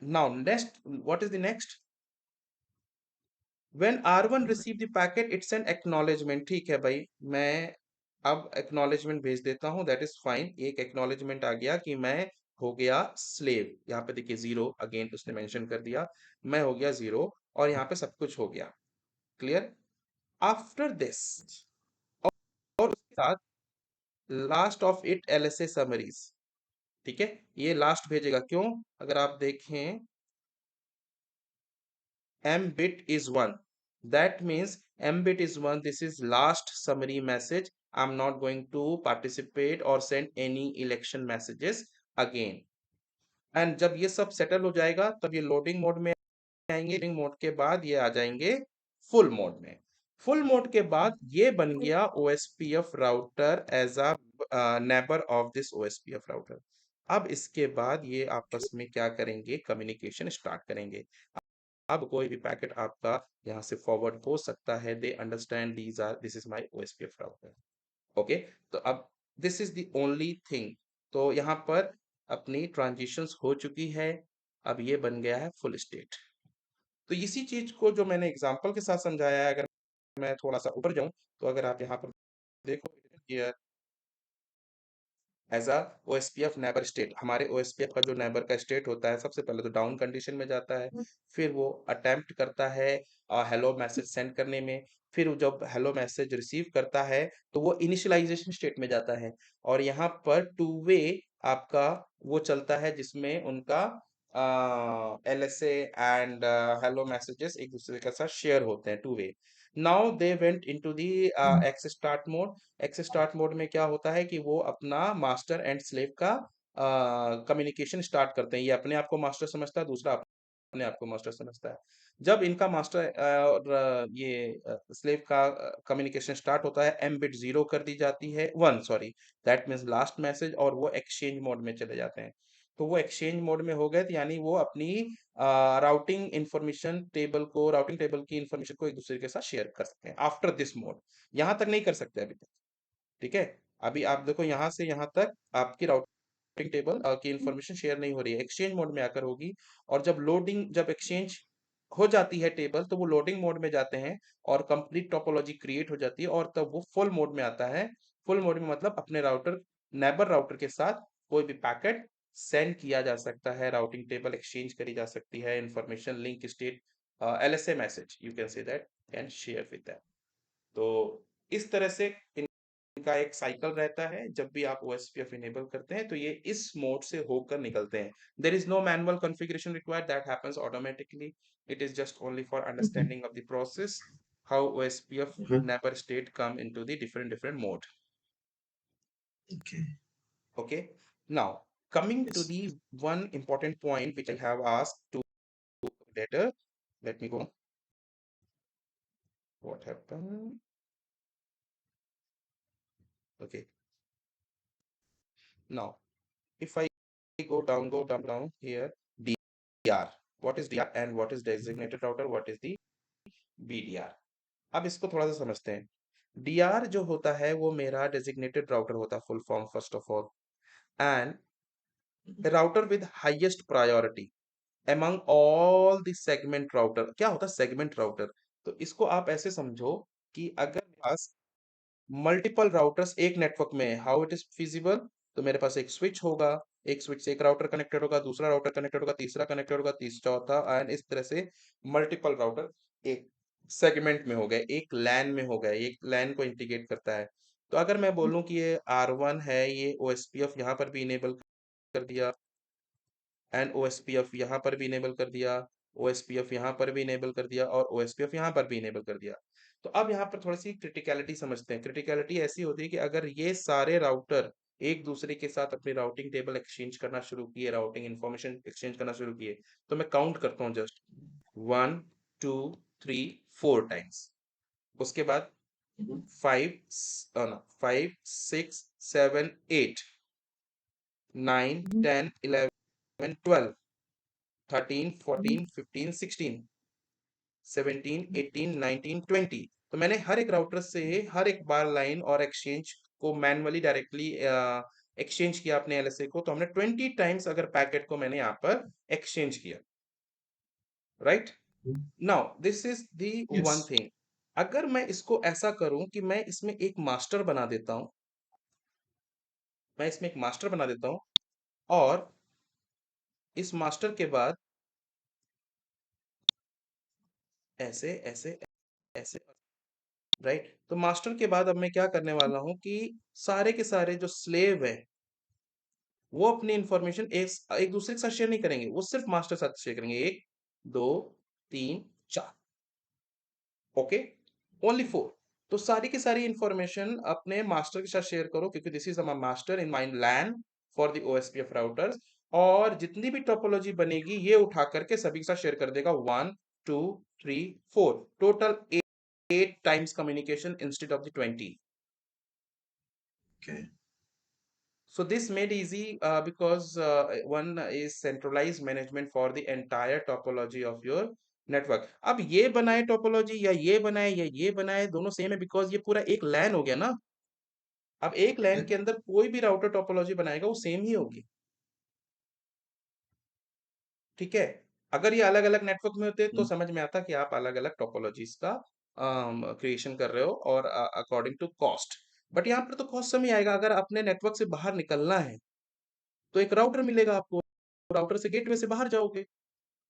now next, what is the next? When R1 receive the packet, it's an acknowledgement। ठीक है भाई, मैं अब acknowledgement भेज देता हूँ, that is fine। एक acknowledgement आ गया कि मैं हो गया slave। यहाँ पे देखिए 0 अगेन उसने मेंशन कर दिया, मैं हो गया 0 और यहाँ पे सब कुछ हो गया। क्लियर? आफ्टर दिस और उसके साथ last of it LSA summaries. ठीक है, ये लास्ट भेजेगा, क्यों? अगर आप देखें m bit is 1, that means m bit is 1, this is last summary message, I'm not going to participate or send any election messages again। And जब ये सब सेटल हो जाएगा तब ये लोडिंग मोड में आएंगे, लोडिंग मोड के बाद ये आ जाएंगे फुल मोड में। फुल मोड के बाद ये बन गया OSPF router as a neighbour of this OSPF router. अब इसके बाद ये आपस में क्या करेंगे, कम्युनिकेशन स्टार्ट करेंगे। अब कोई भी पैकेट आपका यहाँ से फॉरवर्ड हो सकता है, they understand these are, this is my OSPF router. Okay, तो अब this is the only thing. तो यहाँ पर अपनी ट्रांजिशंस हो चुकी है, अब ये बन गया है फुल स्टेट। तो इसी चीज को जो मैंने एग्जांपल के साथ समझाया है, अगर मैं थोड़ा सा ऊपर जाऊं तो अगर आप यहाँ पर देखो, as a OSPF neighbour state, हमारे ओएसपीएफ का जो नेबर का स्टेट होता है, सबसे पहले तो डाउन कंडीशन में जाता है, फिर वो अटेम्प्ट करता है हेलो मैसेज सेंड करने में, फिर वो जब हेलो मैसेज रिसीव करता है तो वो इनिशियलाइजेशन स्टेट में जाता है। और यहाँ पर टू वे आपका वो चलता है जिसमें उनका एलएसए एंड हेलो मैसेजेस एक दूसरे के साथ शेयर होते हैं, two way. Now they went into the x start mode. X start mode में क्या होता है कि वो अपना मास्टर एंड स्लेव का कम्युनिकेशन स्टार्ट करते हैं। ये अपने आप को मास्टर समझता है, दूसरा अपने आप को मास्टर समझता है। जब इनका मास्टर और ये स्लेव का कम्युनिकेशन स्टार्ट होता है, एम बिट 0 कर दी जाती है, 1 sorry, that means last message, और वो एक्सचेंज मोड में चले जाते हैं। तो वो एक्सचेंज मोड में हो गए, तो यानी वो अपनी राउटिंग इंफॉर्मेशन टेबल को, राउटिंग टेबल की इंफॉर्मेशन को एक दूसरे के साथ शेयर कर सकते हैं आफ्टर दिस मोड। यहां तक नहीं कर सकते अभी तक। ठीक है, अभी आप देखो यहाँ से यहाँ तक आपकी राउटिंग टेबल की इंफॉर्मेशन शेयर नहीं हो रही है, एक्सचेंज मोड में आकर होगी। और जब लोडिंग, जब एक्सचेंज हो जाती है टेबल, तो वो लोडिंग मोड में जाते हैं और कंप्लीट टोपोलॉजी क्रिएट हो जाती है, और तब वो फुल मोड में आता है। फुल मोड में मतलब अपने राउटर, नेबर राउटर के साथ कोई भी पैकेट सेंड किया जा सकता है, राउटिंग टेबल एक्सचेंज करी जा सकती है, information link state, LSA message you can say that can share with that. तो इस तरह से इनका एक साइकिल रहता है। जब भी आप ओएसपीएफ इनेबल करते हैं तो ये इस मोड से होकर निकलते हैं। There is no manual configuration required, that happens automatically. It is just only for Okay. Understanding of the process, how OSPF Okay. Neighbour state come into the different different mode। Okay. Okay, now coming to Yes. the one important point which I have asked to later, let me go, what happened? Okay, now if I go down here, DDR, what is DDR and what is designated router, what is the BDR? अब इसको थोड़ा सा समझते हैं। डीआर जो होता है वो मेरा डेजिग्नेटेड राउटर होता है, full form first of all, and router with highest priority among all the segment router। क्या होता है सेगमेंट राउटर? तो इसको आप ऐसे समझो कि अगर मेरे पास मल्टीपल राउटर्स एक नेटवर्क में है, हाउ इट इज फिजिबल? तो मेरे पास एक स्विच होगा, एक स्विच से एक राउटर कनेक्टेड होगा, दूसरा राउटर कनेक्टेड होगा, तीसरा कनेक्टेड होगा, तीसरा चौथा, एंड इस तरह से मल्टीपल राउटर एक सेगमेंट में हो गए, एक लैन में हो गए, एक लैन को इंटीग्रेट करता है। तो अगर मैं बोलूं कि ये R1 है, ये OSPF यहाँ पर भी इनेबल कर दिया, एंड ओएसपीएफ यहाँ पर भी इनेबल कर दिया, ओएसपीएफ यहाँ पर भी इनेबल कर दिया और ओएसपीएफ यहाँ पर भी इनेबल कर दिया। तो अब यहाँ पर थोड़ी सी क्रिटिकलिटी समझते हैं। क्रिटिकलिटी ऐसी होती है कि अगर ये सारे राउटर एक दूसरे के साथ अपनी राउटिंग टेबल एक्सचेंज करना शुरू किए, राउटिंग इंफॉर्मेशन एक्सचेंज करना शुरू किए, तो मैं काउंट करता हूँ जस्ट 1 2 3 4 टाइम्स। उसके बाद हम्म, 5 6 7 8 9 10 11 12 13 14 15 16 17 18 19 20। तो मैंने हर एक राउटर से हर एक बार लाइन और एक्सचेंज को मैन्युअली डायरेक्टली एक्सचेंज किया अपने एलएसए को, तो हमने 20 टाइम्स अगर पैकेट को मैंने यहाँ पर एक्सचेंज किया, right. Now this is the one yes. Thing. अगर मैं इसको ऐसा करूं कि मैं इसमें एक मास्टर बना देता हूं, मैं इसमें एक मास्टर बना देता हूं और इस मास्टर के बाद ऐसे ऐसे ऐसे, राइट। तो मास्टर के बाद अब मैं क्या करने वाला हूं कि सारे के सारे जो स्लेव है वो अपनी इंफॉर्मेशन एक एक दूसरे के साथ शेयर नहीं करेंगे, वो सिर्फ मास्टर के साथ शेयर करेंगे। 1 2 3 4, ओके, ओनली 4। तो सारी की सारी इंफॉर्मेशन अपने मास्टर के साथ शेयर करो, क्योंकि this is my master in my LAN for the OSPF routers. और जितनी भी टोपोलॉजी बनेगी ये उठा करके सभी के साथ शेयर कर देगा। 1 2 3 4, total 8 times communication instead of the 20। Okay. So this made easy because one is centralized management for the entire topology of your network। अब ये बनाए टोपोलॉजी या ये बनाए या ये बनाए, दोनों सेम है, बिकॉज ये पूरा एक लैन हो गया ना। अब एक लैन के अंदर कोई भी राउटर टोपोलॉजी बनाएगा वो सेम ही होगी, ठीक है। अगर ये अलग अलग नेटवर्क में होते तो समझ में आता कि आप अलग अलग टोपोलॉजीज का क्रिएशन कर रहे हो और अकॉर्डिंग टू कॉस्ट। बट यहाँ पर तो कॉस्ट समय आएगा। अगर अपने नेटवर्क से बाहर निकलना है तो एक राउटर मिलेगा आपको, राउटर से गेटवे से बाहर जाओगे,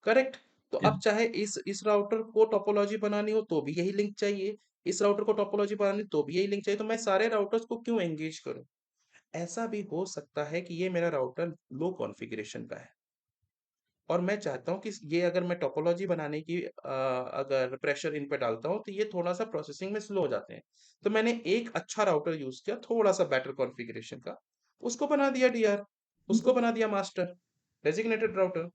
करेक्ट। तो अब चाहे इस राउटर को टोपोलॉजी बनानी हो तो भी यही लिंक चाहिए, इस राउटर को टोपोलॉजी बनानी तो भी यही लिंक चाहिए, तो मैं सारे राउटर्स को क्यों एंगेज करूं। ऐसा भी हो सकता है कि ये मेरा राउटर लो कॉन्फ़िगरेशन का है और मैं चाहता हूँ कि ये अगर मैं टोपोलॉजी बनाने की अगर प्रेशर इन पे डालता हूँ तो ये थोड़ा सा प्रोसेसिंग में स्लो हो जाते हैं। तो मैंने एक अच्छा राउटर यूज किया, थोड़ा सा बेटर कॉन्फ़िगरेशन का, उसको बना दिया डीआर, उसको बना दिया मास्टर, डेजिग्नेटेड राउटर।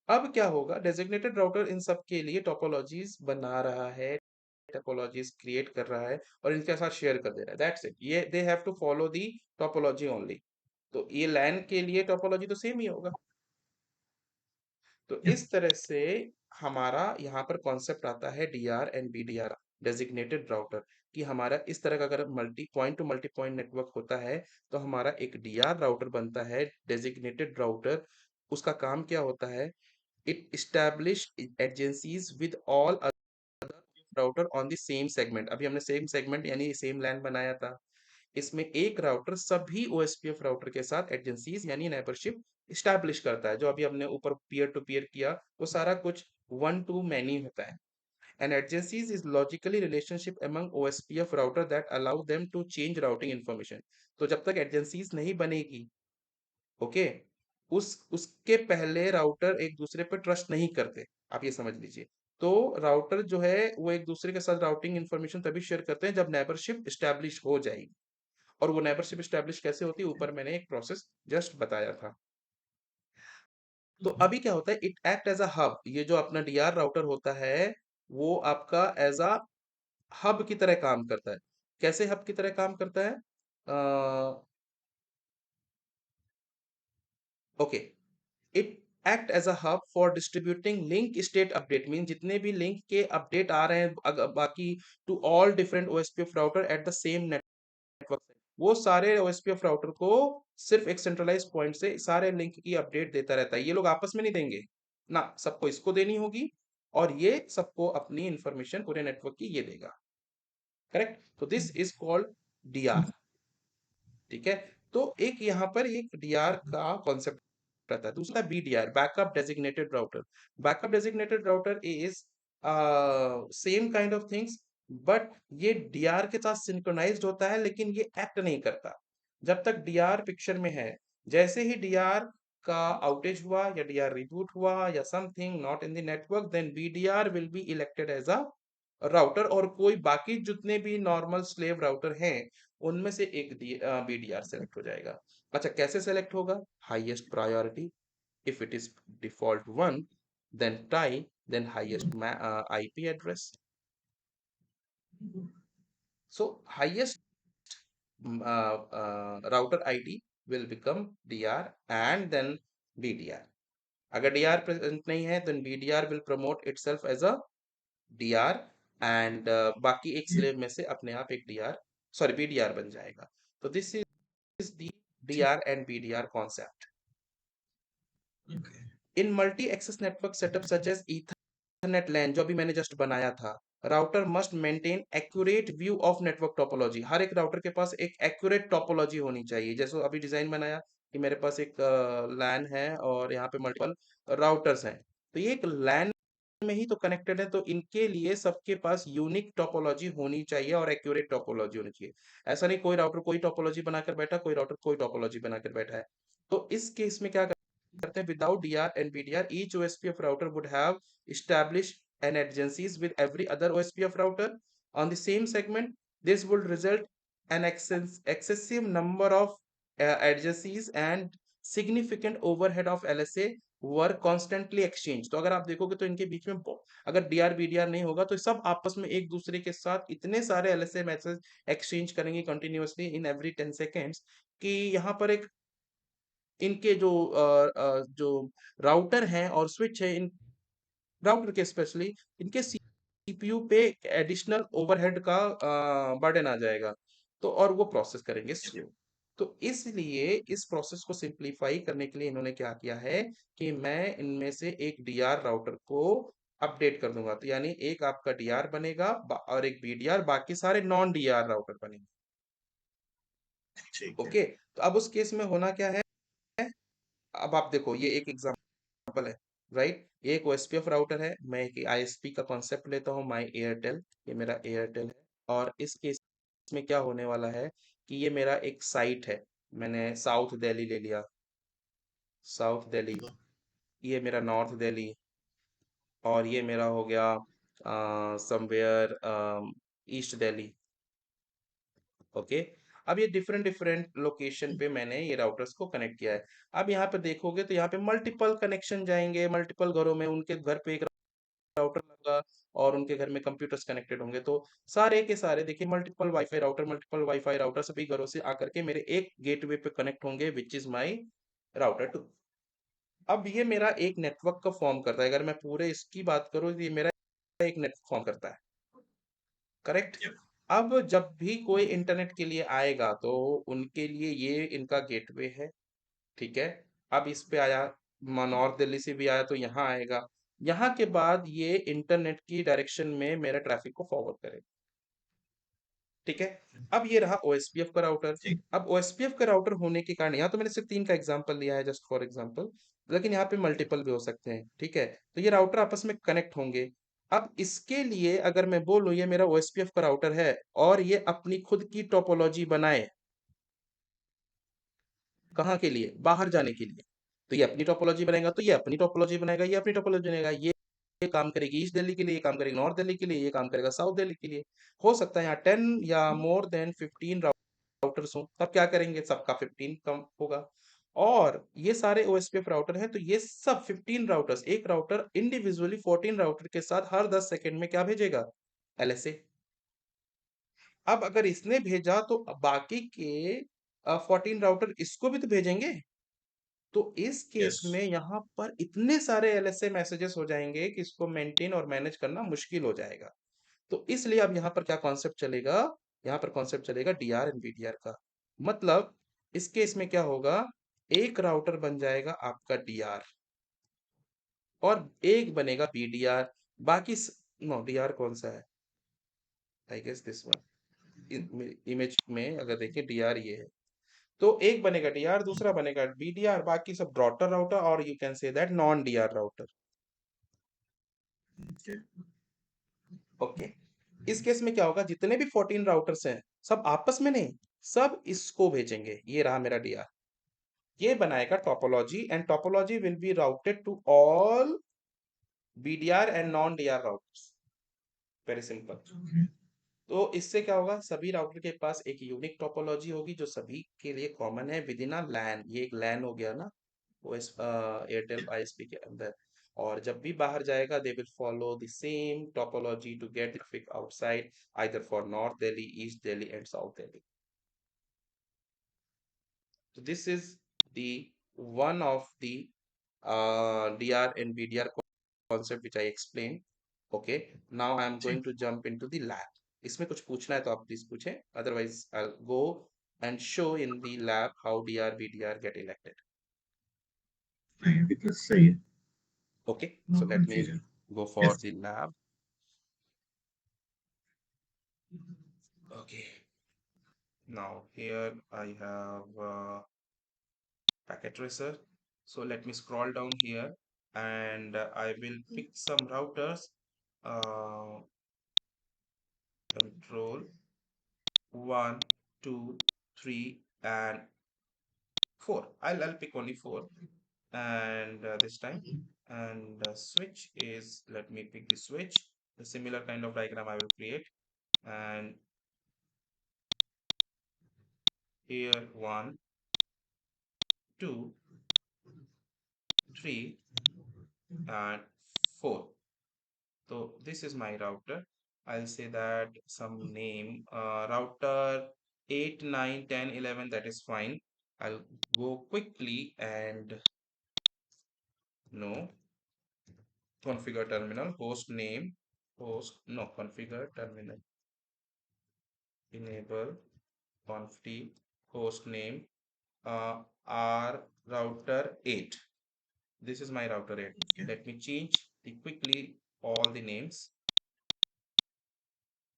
अब क्या होगा, डेजिग्नेटेड राउटर इन सब के लिए टोपोलॉजीज बना रहा है, टोपोलॉजीज क्रिएट कर रहा है और इनके साथ शेयर कर दे रहा है, दैट्स इट। ये they have to follow the topology only. तो ये लैन के लिए टोपोलॉजी तो सेम ही होगा। तो इस तरह से हमारा यहाँ पर कॉन्सेप्ट आता है D R and BDR, designated router. कि हमारा इस तरह का अगर multi point to multi point network होता है तो हमारा एक डीआर राउटर बनता है, डेजिग्नेटेड राउटर। उसका काम क्या होता है, it establish agencies with all router on the same segment. अभी हमने सेम सेगमेंट यानी सेम लैन बनाया था। इसमें एक राउटर सभी ओएसपीएफ राउटर के साथ एजेंसीज यानी नेबरशिप स्टैब्लिश करता है। जो अभी हमने ऊपर पीयर टू पीयर किया वो सारा कुछ वन टू मैनी होता है। And adjacencies is logically relationship among OSPF router that allow them to change routing information. तो जब तक एजेंसीज नहीं बनेगी, ओके, उसके पहले राउटर एक दूसरे पर ट्रस्ट नहीं करते, आप ये समझ लीजिए। तो राउटर जो है वो एक दूसरे के साथ राउटिंग इन्फॉर्मेशन तभी शेयर करते हैं जब नेबरशिप स्टैब्लिश हो जाएगी। और वो नेबरशिप स्टैब्लिश कैसे होती है, ऊपर मैंने एक प्रोसेस जस्ट बताया था। तो अभी क्या होता है, it act as a hub. ये जो अपना डीआर राउटर होता है वो आपका एज अ हब की तरह काम करता है। कैसे हब की तरह काम करता है, okay, it act as a hub for distributing link state update. Mean जितने भी लिंक के अपडेट आ रहे हैं बाकी to all different OSPF router at the same network, वो सारे ओएसपीएफ राउटर को सिर्फ एक सेंट्रलाइज पॉइंट से सारे लिंक की अपडेट देता रहता है। ये लोग आपस में नहीं देंगे ना, सबको इसको देनी होगी और ये सबको अपनी इंफॉर्मेशन पूरे नेटवर्क की ये देगा, करेक्ट। तो दिस इज कॉल्ड डीआर, ठीक है। तो एक यहाँ पर एक डीआर का कॉन्सेप्ट रहता है। दूसरा BDR, backup designated router. Backup designated router is same kind of things, but ये डीआर के साथ सिंक्रोनाइज्ड होता है लेकिन ये एक्ट नहीं करता जब तक डीआर पिक्चर में है। जैसे ही डीआर का आउटेज हुआ या डीआर रिबूट हुआ या something not in the network, then BDR will be elected as a router, और कोई बाकी जितने भी नॉर्मल स्लेव राउटर हैं उनमें से एक बीडीआर सेलेक्ट हो जाएगा। अच्छा, कैसे सेलेक्ट होगा? Highest priority, if it is default 1, then tie, then highest IP address. So highest router ID will become DR and then BDR. अगर DR present नहीं है, then BDR will promote itself as a DR, and बाकी एक स्लेव में से अपने आप एक DR, सॉरी BDR बन जाएगा। तो this is the ठीक। DR and BDR concept. Okay. In multi-access network setup such as Ethernet LAN, जो अभी मैंने जस्ट बनाया था, router must maintain accurate view of network topology. हर एक राउटर के पास एक एक्यूरेट टोपोलॉजी होनी चाहिए। जैसे अभी डिजाइन बनाया कि मेरे पास एक लैन है और यहाँ पे मल्टीपल राउटर्स हैं, तो ये एक लैन में ही तो कनेक्टेड है, तो इनके लिए सबके पास यूनिक टोपोलॉजी होनी चाहिए और एक्यूरेट टोपोलॉजी होनी चाहिए। ऐसा नहीं कोई राउटर कोई टोपोलॉजी बनाकर बैठा, कोई राउटर कोई टोपोलॉजी बनाकर बैठा है। तो इस केस में क्या करते हैं, without DR and BDR, each OSPF router would have established an adjacencies with every other OSPF router on the same segment. This would result an excessive number of adjacencies and significant overhead of LSA were constantly exchanged। तो अगर आप देखोगे तो इनके बीच में अगर डीआर बीडीआर नहीं होगा तो सब आपस में एक दूसरे के साथ इतने सारे एलएसए मैसेज एक्सचेंज करेंगे कंटिन्यूअसली इन एवरी 10 सेकेंड्स कि यहाँ पर एक इनके जो राउटर हैं और स्विच है, इन राउटर के स्पेशली इनके सीपीयू पे एडिशनल ओवरहेड का बर्डन आ जाएगा, तो और वो प्रोसेस करेंगे स्लो। तो इसलिए इस प्रोसेस को सिंपलीफाई करने के लिए इन्होंने क्या किया है कि मैं इनमें से एक डीआर राउटर को अपडेट कर दूंगा, तो यानी एक आपका डीआर बनेगा और एक बीडीआर, बाकी सारे नॉन डीआर राउटर बनेंगे। ठीक है। ओके, तो अब उस केस में होना क्या है, अब आप देखो ये एक एग्जांपल है, राइट? ये एक ओएसपीएफ राउटर है, मैं एक आईएसपी का कॉन्सेप्ट लेता हूँ, माई एयरटेल, ये मेरा एयरटेल है, और इस केस में क्या होने वाला है कि ये मेरा एक साइट है, मैंने साउथ दिल्ली ले लिया, साउथ दिल्ली, ये मेरा नॉर्थ दिल्ली, और ये मेरा हो गया समवेयर ईस्ट दिल्ली। ओके, अब ये डिफरेंट डिफरेंट लोकेशन पे मैंने ये राउटर्स को कनेक्ट किया है। अब यहाँ पे देखोगे तो यहाँ पे मल्टीपल कनेक्शन जाएंगे, मल्टीपल घरों में उनके घर पे एक राउटर लगा और उनके घर में कंप्यूटर्स कनेक्टेड होंगे, तो सारे के सारे देखिए मल्टीपल वाईफाई राउटर सभी घरों से आकर के मेरे एक गेटवे पे कनेक्ट होंगे, which is my router two. अब ये मेरा एक नेटवर्क का फॉर्म करता है, अगर मैं पूरे इसकी बात करूँ तो ये मेरा एक नेटवर्क फॉर्म करता है, करेक्ट? यप। अब जब भी कोई इंटरनेट के लिए आएगा तो उनके लिए ये इनका गेटवे है, ठीक है? अब इस पे आया, नॉर्थ दिल्ली से भी आया तो यहाँ आएगा, यहाँ के बाद ये इंटरनेट की डायरेक्शन में मेरा ट्रैफिक को फॉरवर्ड करेगा, ठीक है? अब ये रहा ओएसपीएफ का राउटर। ठीक। अब ओएसपीएफ का राउटर होने के कारण, यहाँ तो मैंने सिर्फ 3 का एग्जांपल लिया है जस्ट फॉर एग्जांपल, लेकिन यहाँ पे मल्टीपल भी हो सकते हैं, ठीक है? तो ये राउटर आपस में कनेक्ट होंगे। अब इसके लिए अगर मैं बोलूँ ये मेरा ओएसपीएफ का राउटर है और ये अपनी खुद की टोपोलॉजी बनाए, कहाँ के लिए? बाहर जाने के लिए। तो ये अपनी टोपोलॉजी बनाएगा, तो ये अपनी टोपोलॉजी बनाएगा, ये अपनी टोपोलॉजी बनाएगा, ये काम करेगी ईस्ट दिल्ली के लिए, ये काम करेगी नॉर्थ दिल्ली के लिए, ये काम करेगा साउथ दिल्ली के लिए। हो सकता है यहाँ 10 या मोर देन 15 राउटर्स हों, तब क्या करेंगे, सबका 15 कम होगा। और ये सारे ओएसपीएफ राउटर हैं, तो ये सब 15 राउटर्स, एक राउटर इंडिविजुअली 14 राउटर के साथ हर 10 सेकंड में क्या भेजेगा? एलएसए। अब अगर इसने भेजा तो बाकी के 14 राउटर इसको भी तो भेजेंगे, तो इस केस यस। में यहाँ पर इतने सारे एलएसए मैसेजेस हो जाएंगे कि इसको मेंटेन और मैनेज करना मुश्किल हो जाएगा। तो इसलिए अब यहाँ पर क्या कॉन्सेप्ट चलेगा, यहाँ पर कॉन्सेप्ट चलेगा डीआर एंड बीडीआर का। मतलब इस केस में क्या होगा, एक राउटर बन जाएगा आपका डीआर और एक बनेगा बीडीआर, बाकी नो डीआर कौन सा है, I guess this one, image में अगर देखें डीआर ये है, तो एक बनेगा डीआर, दूसरा बनेगा बीडीआर, बाकी सब ब्रॉडर राउटर, और you can say that non DR router. Okay. Okay, इस केस में क्या होगा, जितने भी 14 राउटर्स हैं सब आपस में नहीं, सब इसको भेजेंगे, ये रहा मेरा डीआर, ये बनाएगा topology, and topology will be routed to all BDR and non DR routers. Very simple. Okay. तो इससे क्या होगा, सभी राउटर के पास एक यूनिक टोपोलॉजी होगी जो सभी के लिए कॉमन है विद इन अ लैन। ये एक लैन हो गया ना, ओएस एयरटेल आईएसपी के अंदर। और जब भी बाहर जाएगा they will follow the same topology to get traffic outside, either for north Delhi, east Delhi and south Delhi. So this is the one of the DR and BDR concept which I explained. Okay, now I am ठीक. going to jump into the lab. इसमें कुछ पूछना है तो आप प्लीज पूछें, otherwise I'll go and show in the lab how DR BDR get elected. नहीं अभी तो सही है. Okay, so no let me confusion. go for yes. the lab. Okay, now here I have packet tracer. So let me scroll down here, and I will pick some routers. Uh, Control 1, 2, 3, and 4. I'll pick only 4, and this time. And switch is, let me pick the switch. The similar kind of diagram I will create. And here 1, 2, 3, and 4. So this is my router. I'll say that some name, router 8, 9, 10, 11. That is fine. I'll go quickly and no, configure terminal, host name, host, no, configure terminal, enable conf host name, r router 8. This is my router 8. Okay. Let me change the quickly all the names.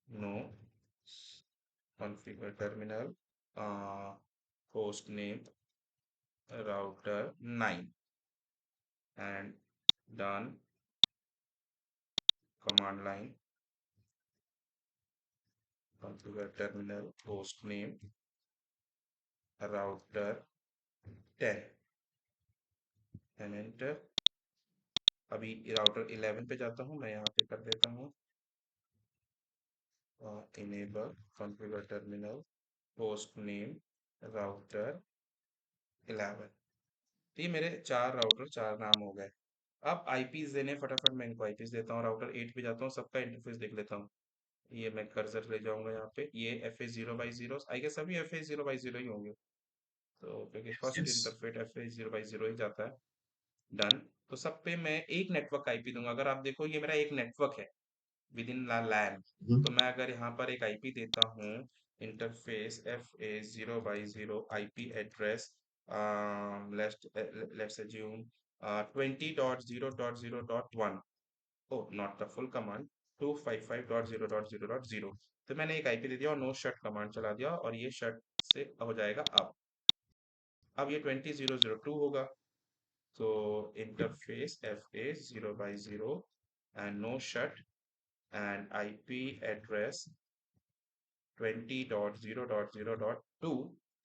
No, configure terminal, host name, router 9, and done. Command line, configure terminal, host name, router 10, and enter. अभी राउटर 11 पे जाता हूँ, मैं यहाँ पे कर देता हूँ enable configure terminal, host name, router 11। तो ये मेरे 4 राउटर, 4 नाम हो गए। अब आईपीज देने, फटाफट मैं इनको आईपीज देता हूँ। राउटर 8 पे जाता हूँ, सबका इंटरफेस देख लेता हूँ। ये मैं कर्सर ले जाऊंगा यहाँ पे, ये F A zero by zero, I guess सभी F A zero by zero ही होंगे, तो क्योंकि yes. First yes. Interface F A zero by zero ही जाता है। डन। तो सब पे मैं एक नेटवर्क आईपी दूंगा। अगर आप देखो ये मेरा एक नेटवर्क है विद इन लैन। तो मैं अगर यहाँ पर एक आईपी देता हूँ, interface F A zero by zero IP address, let's assume 20.0.0.1, oh not the full command, 255.0.0.0। तो मैंने एक आईपी दे दिया और नो शट कमांड चला दिया, और ये शट से हो जाएगा। अब ये 20.0.0.2 होगा। तो interface F A zero by zero and no shut and IP address 20.0.0.2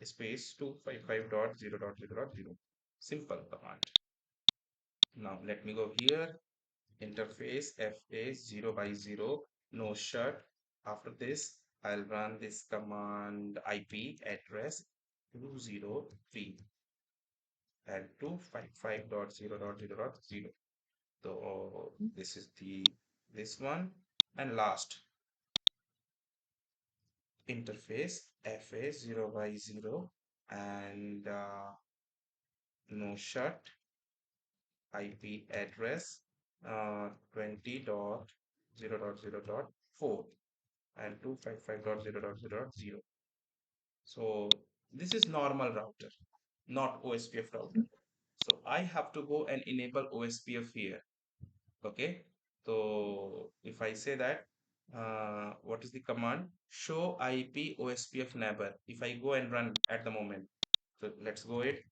space 255.0.0.0. Simple command. Now let me go here. Interface FA 0 by 0, no shut. After this, I'll run this command IP address 203 and 255.0.0.0. So this is this one, and last interface FA 0 by 0 and no shut IP address 20.0.0.4 and 255.0.0.0. So this is normal router, not OSPF router. So I have to go and enable OSPF here. Okay, so if I say that, what is the command? Show IP OSPF neighbor. If I go and run at the moment, so let's go it.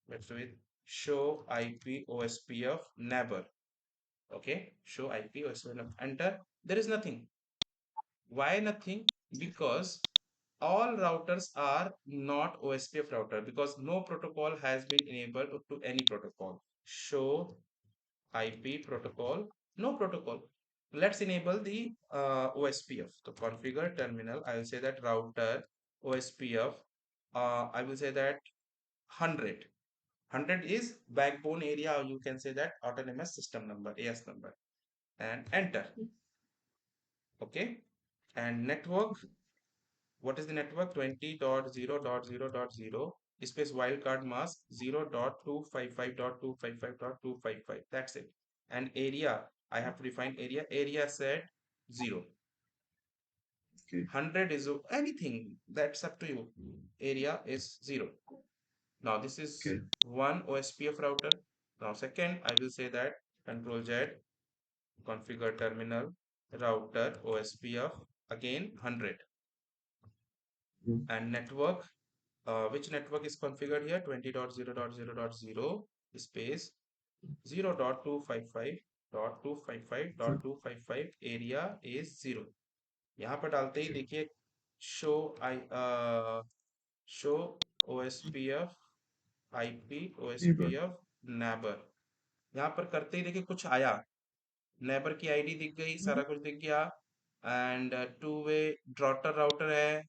Let's do it. Show IP OSPF neighbor. Okay, show IP OSPF neighbor. Enter. There is nothing. Why nothing? Because all routers are not OSPF router because no protocol has been enabled to any protocol. Show IP protocol, no protocol. Let's enable the OSPF. So configure terminal. I will say that router OSPF. I will say that 100. 100 is backbone area, or you can say that autonomous system number, AS number, and enter. Okay. And network, what is the network? 20.0.0.0 space wildcard mask 0.255.255.255. That's it. And area, I have to define area. Area set 0. Okay. 100 is anything, that's up to you. Area is 0. Now this is Okay. one OSPF router. Now second, I will say that Control Z, configure terminal, router OSPF, again 100. Mm. And network, which network is configured here? 20.0.0.0 space 0.255.255.255 area is 0. यहाँ पर डालते ही Okay. देखिए show I show OSPF IP Neighbor. OSPF neighbor, यहाँ पर करते ही देखिए कुछ आया, नेबर की आईडी दिख गई, सारा Mm. कुछ दिख गया। एंड टू वे ड्रॉटर राउटर है,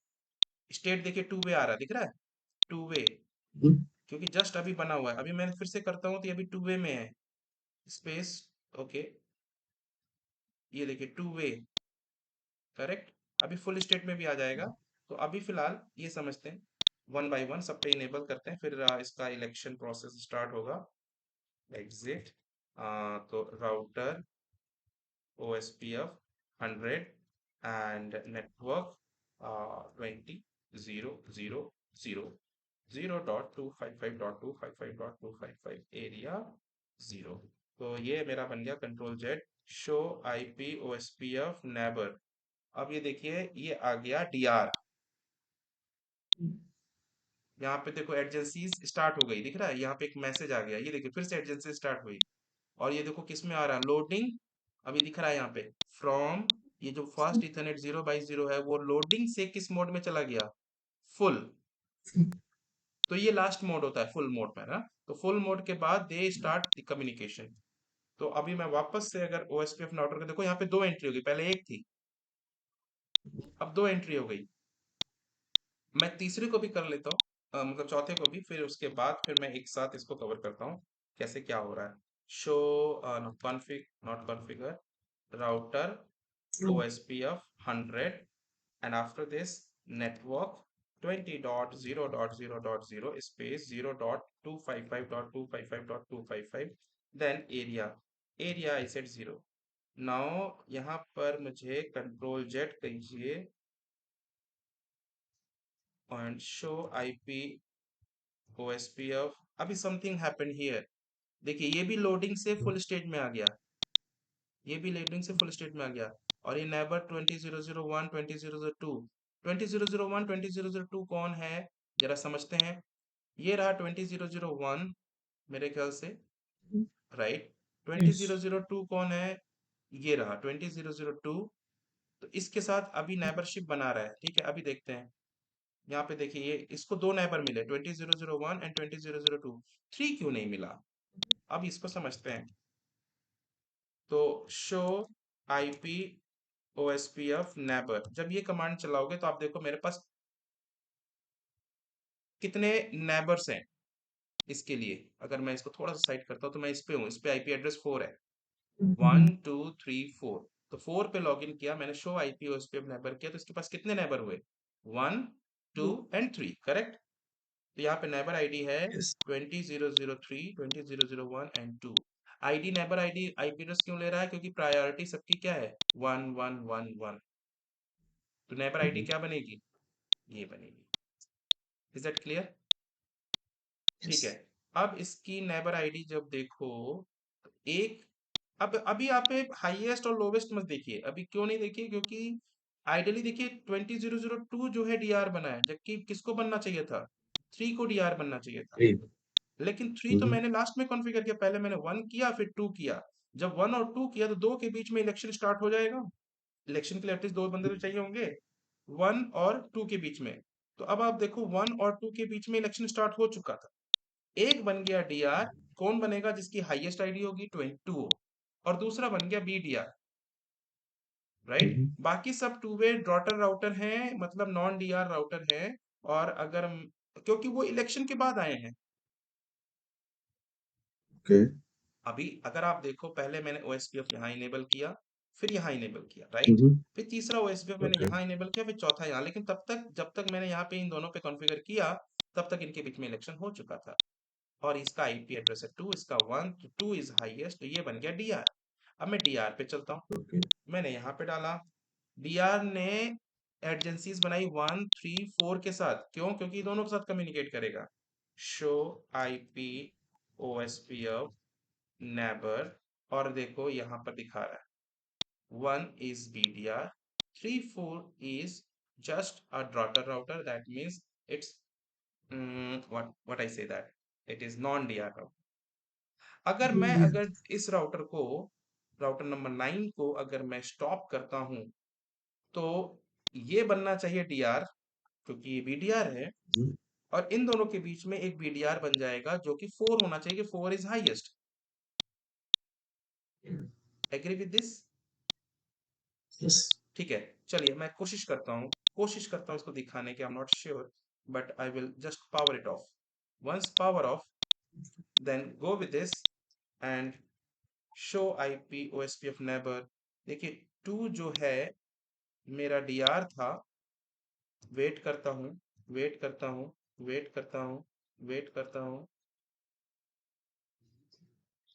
स्टेट देखिए टू वे आ रहा है, दिख रहा है टू वे, Mm. क्योंकि जस्ट अभी बना हुआ है। अभी मैं फिर से करता हूँ तो ये अभी टू वे में है स्पेस। ओके, ये देखिए टू वे, करेक्ट। अभी फुल स्टेट में भी आ जाएगा। तो अभी फिलहाल ये समझते हैं, वन बाय वन सब पे इनेबल करते हैं, फिर इसका इलेक्शन प्रोसेस स्टार्ट होगा। एग्जिट, तो router OSPF 100 and network 20.0.0.0.255.255.255 area 0। तो ये मेरा बन गया control Z show IP OSPF neighbour. अब ये देखिए ये आ गया DR। Mm. यहाँ पे देखो एडजेंसीज स्टार्ट हो गई, दिख रहा है यहाँ पे एक मैसेज आ गया, ये देखिए फिर से एडजेंसी स्टार्ट हुई। और ये देखो किस में आ रहा है, लोडिंग। अभी दिख रहा है यहाँ पे फ्रॉम, ये जो फास्ट इथरनेट 0/0 है वो लोडिंग से किस मोड में चला गया, फुल। तो ये लास्ट मोड होता है फुल मोड में ना। तो फुल मोड के बाद दे स्टार्ट द कम्युनिकेशन। तो अभी मैं वापस से अगर OSPF राउटर को देखो, यहाँ पे दो एंट्री होगी, पहले एक थी, अब दो एंट्री हो गई। मैं तीसरे को भी कर लेता हूँ, मतलब चौथे को भी, फिर उसके बाद फिर मैं एक साथ इसको कवर करता हूँ कैसे क्या हो रहा है। Show config, not configure, router Mm. OSPF 100 and after this network 20.0.0.0 space 0.255.255.255, then area I said 0। now यहाँ पर मुझे कंट्रोल जेड कीजिए and show IP OSPF। अभी समथिंग हैपन हियर, देखिए ये भी लोडिंग से फुल स्टेट में आ गया, ये भी लोडिंग से फुल स्टेट में आ गया। और ये नेबर 20.0.0.1 20.0.0.2 20.0.0.1 20.0.0.2 कौन है, जरा समझते हैं। ये रहा 20.0.0.1 मेरे ख्याल से, राइट। Yes. 20.0.0.2 कौन है, ये रहा 20.0.0.2। तो इसके साथ अभी नेबरशिप बना रहा है, ठीक है। अभी देखते हैं, यहाँ पे देखिए ये इसको दो नेबर मिले 20.0.0.1 एंड 20.0.0.2, थ्री क्यों नहीं मिला, अब इसको समझते हैं। तो शो IP OSPF नेबर, जब ये कमांड चलाओगे तो आप देखो मेरे पास कितने नेबर्स हैं। इसके लिए अगर मैं इसको थोड़ा सा साइड करता हूँ तो मैं इस पे हूँ, इस पे IP एड्रेस 4 है, one Mm. Two three four. तो 4 पे लॉगिन किया मैंने, शो IP OSPF नेबर किया, तो इसके पास कितने नेबर हुए, 1 2 एंड 3, करेक्ट। तो यहाँ पे नेबर आईडी है Yes. 20.0.0.3 20.0.0.1 and 2। ID neighbour ID IP address क्यों ले रहा है, क्योंकि प्रायोरिटी सबकी क्या है, 1 1 1 1। तो नेबर आईडी Mm. क्या बनेगी, ये बनेगी। इज दैट क्लियर, ठीक है। Yes. अब इसकी नेबर आईडी जब देखो तो एक, अब अभी आप हाईएस्ट और लोवेस्ट मत देखिए, अभी क्यों नहीं देखिए, क्योंकि आइडियली देखिए 20.0.0.2 जो है DR बना है, जबकि किसको बनना चाहिए था, 3 को DR बनना चाहिए था। Hey. लेकिन 3 तो Mm. मैंने लास्ट में कॉन्फ़िगर किया, पहले मैंने 1 किया फिर 2 किया। जब 1 और 2 किया तो 2 के बीच में इलेक्शन स्टार्ट हो जाएगा, इलेक्शन के लिए एटलीस्ट दो बंदे तो चाहिए होंगे। 1 और 2 के बीच में। तो अब आप देखो 1 और 2 के बीच में इलेक्शन स्टार्ट हो चुका था। एक बन गया डीआर, कौन बनेगा जिसकी हाईएस्ट आईडी होगी 22, और दूसरा बन गया बीडीआर, राइट। हम्म, बाकी सब टू वे डॉटर राउटर हैं, मतलब नॉन डीआर राउटर हैं। और अगर क्योंकि वो इलेक्शन के बाद आए हैं। ओके। अभी अगर आप देखो, पहले मैंने ओएसपीएफ यहाँ इनेबल किया, फिर यहाँ इनेबल किया, राइट। हम्म, फिर तीसरा ओएसपीएफ मैंने ओके। यहाँ इनेबल किया, फिर चौथा यहाँ, लेकिन तब तक जब तक मैंने यहाँ पे इन दोनों पे कॉन्फ़िगर किया, तब तक इनके बीच में इलेक्शन हो चुका था। और इसका आईपी एड्रेस है 2, इसका 1, तो 2 इज हाईएस्ट, तो ये बन गया डीआर। अब मैं डीआर पे चलता हूँ। ओके। मैंने यहाँ पे डाला, डीआर ने एडजेंसीज बनाई 1 3 4 के साथ। क्यों? क्योंकि दोनों के साथ कम्युनिकेट करेगा। शो आईपी ओएसपीएफ नेबर, और देखो यहाँ पर दिखा रहा है 1 is BDR, 3 4 is just a daughter router, that means it's what I say, that it is non DR router। अगर इस राउटर को, राउटर नंबर 9 को अगर मैं स्टॉप करता हूं, तो ये बनना चाहिए डीआर, क्योंकि ये बीडीआर है। और इन दोनों के बीच में एक बीडीआर बन जाएगा जो कि 4 होना चाहिए, कि 4 is highest. Agree with this? Yes. ठीक है। चलिए मैं कोशिश करता हूँ इसको दिखाने की। I am not sure, but I will just power it off. Once power off, then go with this and show IP OSPF neighbour. देखिए 2 जो है मेरा डीआर था। वेट करता हूँ, वेट करता हूँ, वेट करता हूँ, वेट करता हूँ।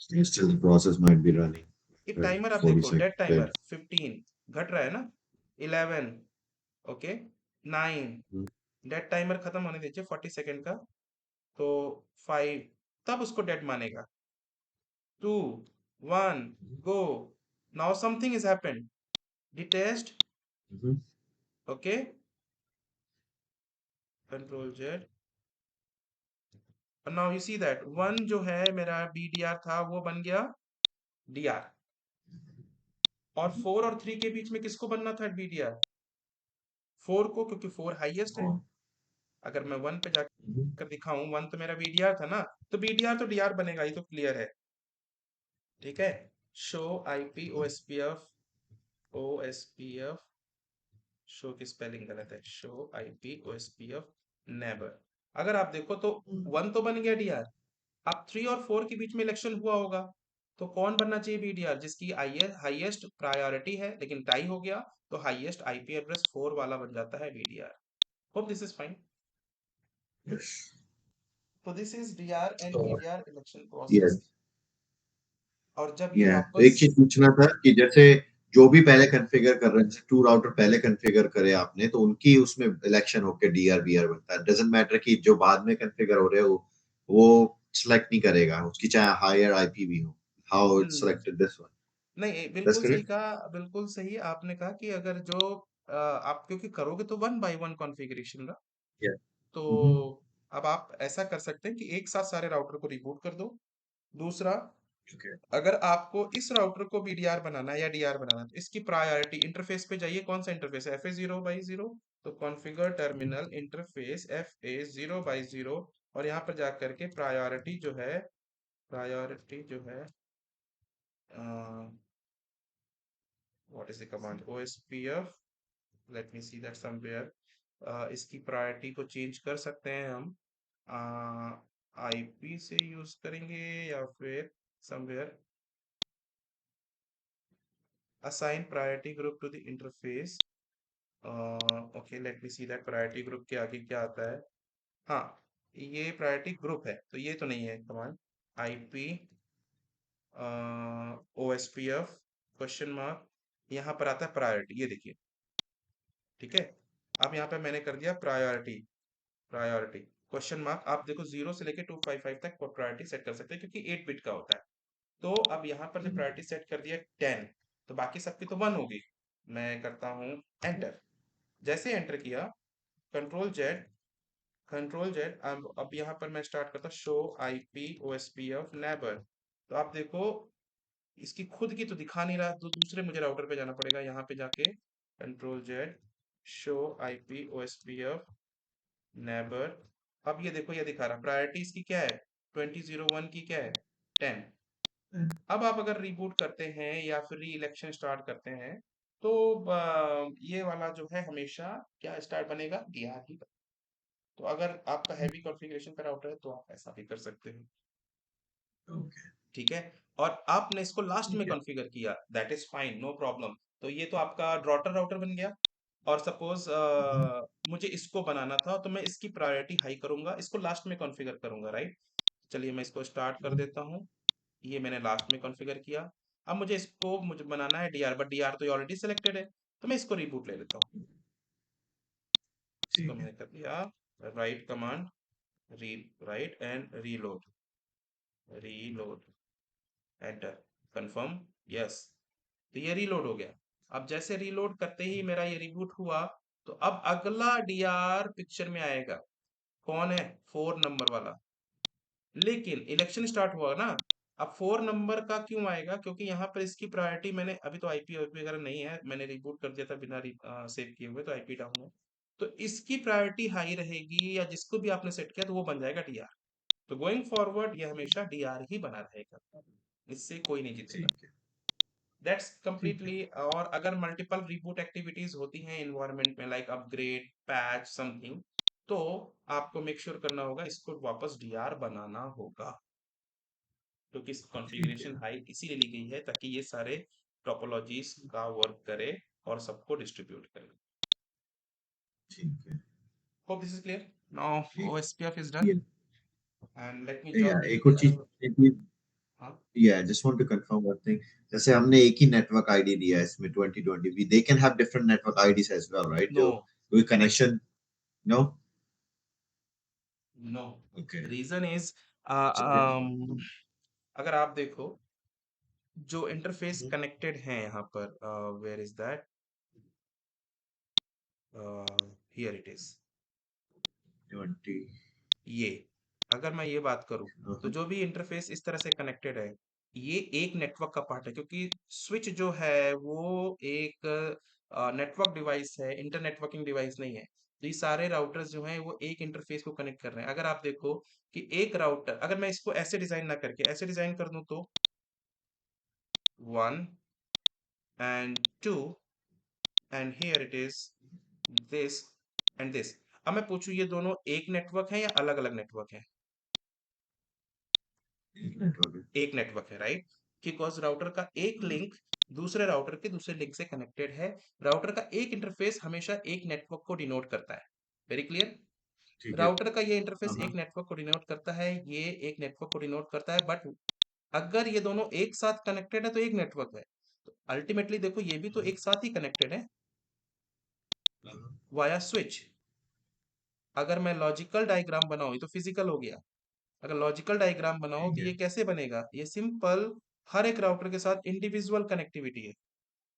Still the process might be running. ये Right, टाइमर आप 40 देखो, डेड seconds टाइमर dead. 15 घट रहा है ना, 11, ओके, 9, डेड टाइमर खत्म होने दीजिए 40 सेकेंड का। तो 5, तब उसको डेड मानेगा। 2 1 go. Now something is happened, detest, Mm-hmm. Okay, control Z. Now you see that 1 जो है मेरा बीडीआर था, वो बन गया डीआर। और 4 और 3 के बीच में किसको बनना था बीडीआर? 4 को, क्योंकि 4 हाईएस्ट है। Oh. अगर मैं 1 पे Mm-hmm. जाकर दिखाऊं, 1 तो मेरा बीडीआर था ना, तो बीडीआर तो डीआर बनेगा, ये तो क्लियर है। ठीक है। Show IP OSPF, OSPF, show की स्पेलिंग गलत है, शो आईपी ओएसपीएफ नेबर। अगर आप देखो तो 1 तो बन गया डीआर। अब 3 और 4 के बीच में इलेक्शन हुआ होगा, तो कौन बनना चाहिए बीडीआर? जिसकी हाईएस्ट प्रायोरिटी है, लेकिन टाई हो गया, तो हाईएस्ट आईपी एड्रेस 4 वाला बन जाता है BDR. Hope this is fine. Yes. तो this is D R and So, BDR election process. yes. और जब ये Yeah. तो वापस, एक चीज पूछना था कि जैसे जो भी पहले कॉन्फ़िगर कर रहे हैं, जैसे टू राउटर पहले कॉन्फ़िगर करे आपने, तो उनकी उसमें इलेक्शन होके डीआर बीआर बनता है। डजंट मैटर कि जो बाद में कॉन्फ़िगर हो रहे हो वो सिलेक्ट नहीं करेगा, उसकी चाहे हायर आईपी भी हो। How it hmm, selected this one. नहीं दैट्स बिल्कुल सही करेक्ट। कहा, बिल्कुल सही आपने कहा कि अगर जो आप क्योंकि करोगे तो 1 बाय 1 कॉन्फ़िगरेशन ना, या। तो हम्म। अब आप ऐसा कर सकते हैं कि एक साथ सारे राउटर को रिबूट कर दो। दूसरा, ओके। अगर आपको इस राउटर को बीडीआर बनाना है या डीआर बनाना है, तो इसकी प्रायोरिटी इंटरफेस पे जाइए। कौन सा इंटरफेस है? FA0/0। तो कॉन्फ़िगर टर्मिनल इंटरफेस FA0/0, और यहाँ पर जा करके प्रायोरिटी जो है, प्रायोरिटी जो है, what is the command? OSPF, late me see that somewhere. इसकी प्रायोरिटी को चेंज कर सकते हैं हम, आईपी से यूज करेंगे, या फिर somewhere assign priority group to the interface। Okay, late me see that priority group के आगे क्या आता है। हाँ, ये प्रायोरिटी ग्रुप है, तो ये तो नहीं है command. IP OSPF question mark, यहाँ पर आता है प्रायोरिटी, ये देखिए। ठीक है। अब यहाँ पे मैंने कर दिया प्रायोरिटी, प्रायोरिटी क्वेश्चन मार्क। आप देखो 0 से लेके 255 तक प्रायोरिटी सेट कर सकते हैं, क्योंकि 8 बिट का होता है। तो अब यहाँ पर जो प्रायोरिटी सेट कर दिया 10, तो बाकी सबकी तो 1 होगी। मैं करता हूँ एंटर। जैसे एंटर किया, कंट्रोल जेड, कंट्रोल जेड, अब यहाँ पर मैं स्टार्ट करता हूँ शो आईपी ओएसपीएफ नेबर। तो आप देखो इसकी खुद की तो दिखा नहीं रहा, तो दूसरे मुझे राउटर पे जाना पड़ेगा। यहाँ पे जाके control Z show IP OSPF neighbour. अब ये देखो, ये दिखा रहा प्रायोरिटी इसकी क्या है, 2001 की क्या है, 10। अब आप अगर रिबूट करते हैं या फिर री इलेक्शन स्टार्ट करते हैं, तो ये वाला जो है हमेशा क्या स्टार्ट बनेगा, डीआर ही बनेगा। तो अगर आपका हैवी कॉन्फ़िगरेशन का राउटर है तो आप ऐसा भी कर सकते हो। ओके। ठीक है। और आपने इसको लास्ट में ठीक है। कॉन्फ़िगर किया, that is fine, no problem. तो ये तो आपका ड्रॉटर राउटर बन गया। और सपोज हम्म, मुझे इसको बनाना था, तो मैं इसकी प्रायोरिटी हाई करूंगा, इसको लास्ट में कॉन्फ़िगर करूंगा, राइट। चलिए मैं इसको स्टार्ट कर हम्म, देता हूँ। ये मैंने लास्ट में कॉन्फ़िगर किया। अब मुझे बनाना है डीआर, बट डीआर तो ऑलरेडी सिलेक्टेड है। तो मैं इसको रिबूट ले लेता हूँ। इसको ठीक है। मैंने कर दिया, राइट कमांड, री right and reload, reload, enter, confirm, yes. तो ये रीलोड हो गया। अब जैसे रीलोड करते ही मेरा ये रिबूट हुआ, तो अब अगला डीआर पिक्चर में आएगा। कौन है, 4 नंबर वाला। लेकिन इलेक्शन स्टार्ट हुआ ना। अब 4 नंबर का क्यों आएगा, क्योंकि यहाँ पर इसकी प्रायोरिटी मैंने अभी तो आईपी वाईपी वगैरह नहीं है, मैंने रिबूट कर दिया था बिना सेव किए हुए, तो आईपी डाउन है। तो इसकी प्रायोरिटी हाई रहेगी, या जिसको भी आपने सेट किया तो वो बन जाएगा डीआर। तो गोइंग फॉरवर्ड ये हमेशा डीआर ही बना रहेगा, इससे कोई नहीं जीतेगा। ठीक है। दैट्स ठीक है। कंप्लीटली। और अगर मल्टीपल रिबूट एक्टिविटीज होती हैं इन्वायरमेंट में, लाइक अपग्रेड, पैच, समथिंग, तो आपको मेक श्योर करना होगा, इसको वापस डीआर बनाना होगा। क्योंकि इस ठीक है। कॉन्फ़िगरेशन हाई इसीलिए ली गई है ताकि ये सारे टोपोलॉजीज का वर्क करे और सबको डिस्ट्रीब्यूट करे। ठीक है। Hope this is clear. Now ठीक। OSPF is done, Yeah. And let me Yeah, job एक टू और चीज। हाँ। Yeah, I just want to confirm one thing. जैसे हमने एक ही नेटवर्क आईडी दिया है इसमें 2020 भी, they can have different network IDs as well, right? No, जो कोई connection. No? No. Okay. Reason is, चलिए। अगर आप देखो, जो इंटरफेस कनेक्टेड है यहाँ पर, where is that, here it is. 20। ये, अगर मैं ये बात करूं, तो जो भी इंटरफेस इस तरह से कनेक्टेड है, ये एक नेटवर्क का पार्ट है, क्योंकि स्विच जो है वो एक नेटवर्क डिवाइस है, इंटर नेटवर्किंग डिवाइस नहीं है। तो ये सारे राउटर्स जो हैं वो एक इंटरफेस को कनेक्ट कर रहे हैं। अगर आप देखो कि एक राउटर, अगर मैं इसको ऐसे डिजाइन ना करके ऐसे डिजाइन कर दूं, तो 1 and 2, and here it is this and this. अब मैं पूछूं, ये दोनों एक नेटवर्क है या अलग अलग नेटवर्क है? एक नेटवर्क है। एक नेटवर्क है, राइट। बिकॉज राउटर का एक हाँ, लिंक दूसरे राउटर के दूसरे लिंक से कनेक्टेड है। राउटर का एक इंटरफेस हमेशा एक नेटवर्क को डिनोट करता है। Very clear. ठीक है। राउटर का ये इंटरफेस हाँ। एक नेटवर्क को डिनोट करता है, ये एक नेटवर्क को डिनोट करता है, बट अगर ये दोनों एक साथ कनेक्टेड है तो एक नेटवर्क है। तो अल्टीमेटली देखो, ये भी तो एक साथ ही कनेक्टेड है, हाँ, वाया स्विच। अगर मैं लॉजिकल डायग्राम बनाऊं, ये तो फिजिकल हो गया। अगर लॉजिकल डायग्राम बनाओ ठीक तो है। ये कैसे बनेगा, ये सिंपल, हर एक राउटर के साथ इंडिविजुअल कनेक्टिविटी है।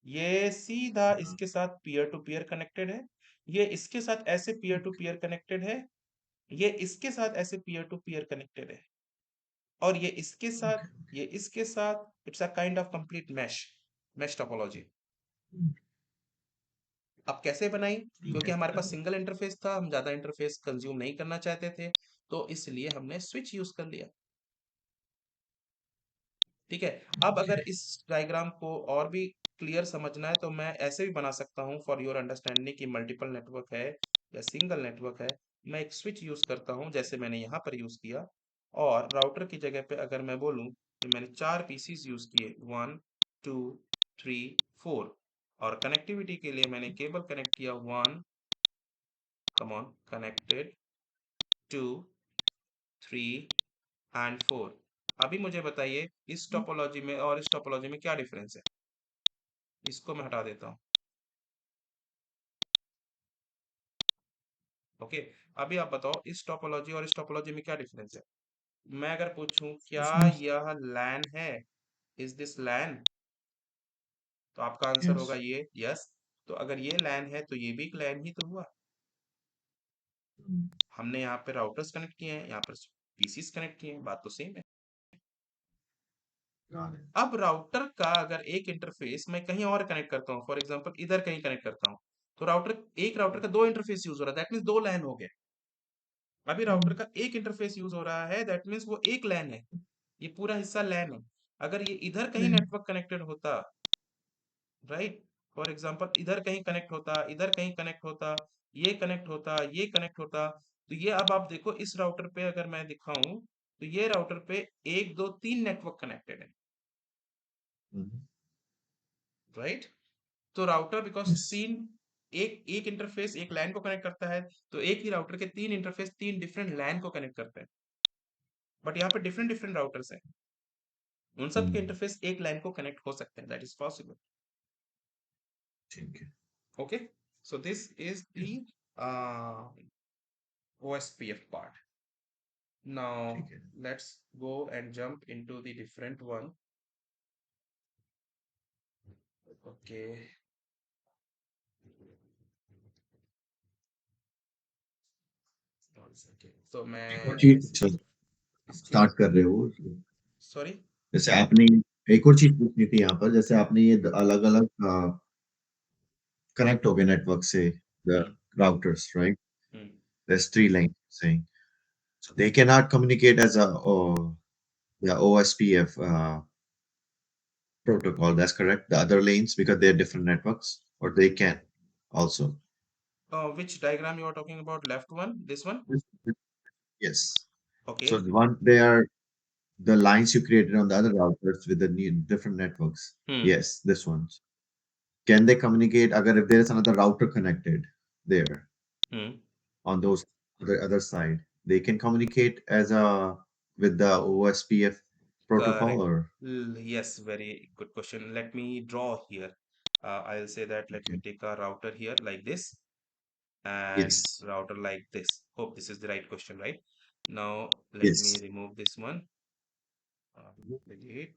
ये सीधा हाँ, इसके साथ पीयर टू पीयर कनेक्टेड है, ये इसके साथ ऐसे पीयर टू पीयर कनेक्टेड है, ये इसके साथ ऐसे पीयर टू पीयर कनेक्टेड है, और ये इसके साथ, ओके। ये इसके साथ। It's a kind of complete mesh, mesh topology. अब कैसे बनाई, ठीक क्योंकि है। हमारे पास सिंगल इंटरफेस था, हम ज्यादा इंटरफेस कंज्यूम नहीं करना चाहते थे, तो इसलिए हमने स्विच यूज कर लिया। ठीक है। अब ओके। अगर इस डायग्राम को और भी क्लियर समझना है, तो मैं ऐसे भी बना सकता हूँ फॉर योर अंडरस्टैंडिंग, कि मल्टीपल नेटवर्क है या सिंगल नेटवर्क है। मैं एक स्विच यूज करता हूँ, जैसे मैंने यहाँ पर यूज किया। और राउटर की जगह पे अगर मैं बोलूँ कि मैंने 4 पीसीज यूज किए, 1 2 3 4। और कनेक्टिविटी के लिए मैंने केबल कनेक्ट किया, 1, कनेक्टेड, 2 3 एंड 4। अभी मुझे बताइए, इस टोपोलॉजी में और इस टोपोलॉजी में क्या डिफरेंस है। इसको मैं हटा देता हूँ। ओके। अभी आप बताओ, इस टोपोलॉजी और इस टोपोलॉजी में क्या डिफरेंस है। मैं अगर पूछूं क्या इसमें। यह लैन है, इज दिस लैन, तो आपका आंसर यस। होगा ये, यस। तो अगर ये लैन है तो ये भी एक लैन ही तो हुआ। हमने यहाँ पे राउटर्स कनेक्ट किए हैं, यहाँ पर पीसीस कनेक्ट किए हैं, बात तो सेम है। Got it. अब राउटर का अगर एक इंटरफेस मैं कहीं और कनेक्ट करता हूँ, फॉर एग्जांपल इधर कहीं कनेक्ट करता हूँ, तो राउटर, एक राउटर का दो इंटरफेस यूज हो रहा है, दैट मीन्स दो लैन हो गए। अभी राउटर का एक इंटरफेस यूज हो रहा है, दैट मीन्स वो एक लैन है, ये पूरा हिस्सा लैन है। अगर ये इधर कहीं नेटवर्क कनेक्टेड होता, राइट, फॉर एग्जांपल इधर कहीं कनेक्ट होता, इधर कहीं कनेक्ट होता, ये कनेक्ट होता, ये कनेक्ट होता, तो ये अब आप देखो इस राउटर पे अगर मैं दिखाऊं, तो ये राउटर पे एक दो तीन नेटवर्क कनेक्टेड है, राइट। तो राउटर बिकॉज यस। तीन, एक एक इंटरफेस एक लैन को कनेक्ट करता है, तो एक ही राउटर के तीन इंटरफेस तीन डिफरेंट लैन को कनेक्ट करते हैं, बट यहाँ पे डिफरेंट डिफरेंट राउटर्स हैं, उन सब के इंटरफेस एक लैन को कनेक्ट हो सकते हैं, दैट इज पॉसिबल। ठीक है। Okay, so this is the OSPF part. Now ठीक है। let's go and jump into the different one. Okay. One second. तो एक और मैं चीज इस इसके, स्टार्ट कर रहे हो, सॉरी। जैसे आपने एक और चीज पूछनी थी यहाँ पर, जैसे आपने ये अलग अलग कनेक्ट हो गए नेटवर्क से, the hmm routers, right? Hmm There's three lanes saying. So they cannot communicate as a the OSPF protocol. That's correct. The other lanes, because they're different networks, or they can also. which diagram you are talking about? Left one, this one? Yes. So Okay. the one they are the lines you created on the other routers with the new different networks. hmm Yes, this ones. Can they communicate? Agar if there is another router connected there hmm on those the other side, they can communicate as a with the OSPF protocol Correct. or Yes, very good question. Let me draw here. I'll say that let me okay. take a router here like this and Yes. router like this. Hope this is the right question, right? Now let me Yes. remove this one. Delete.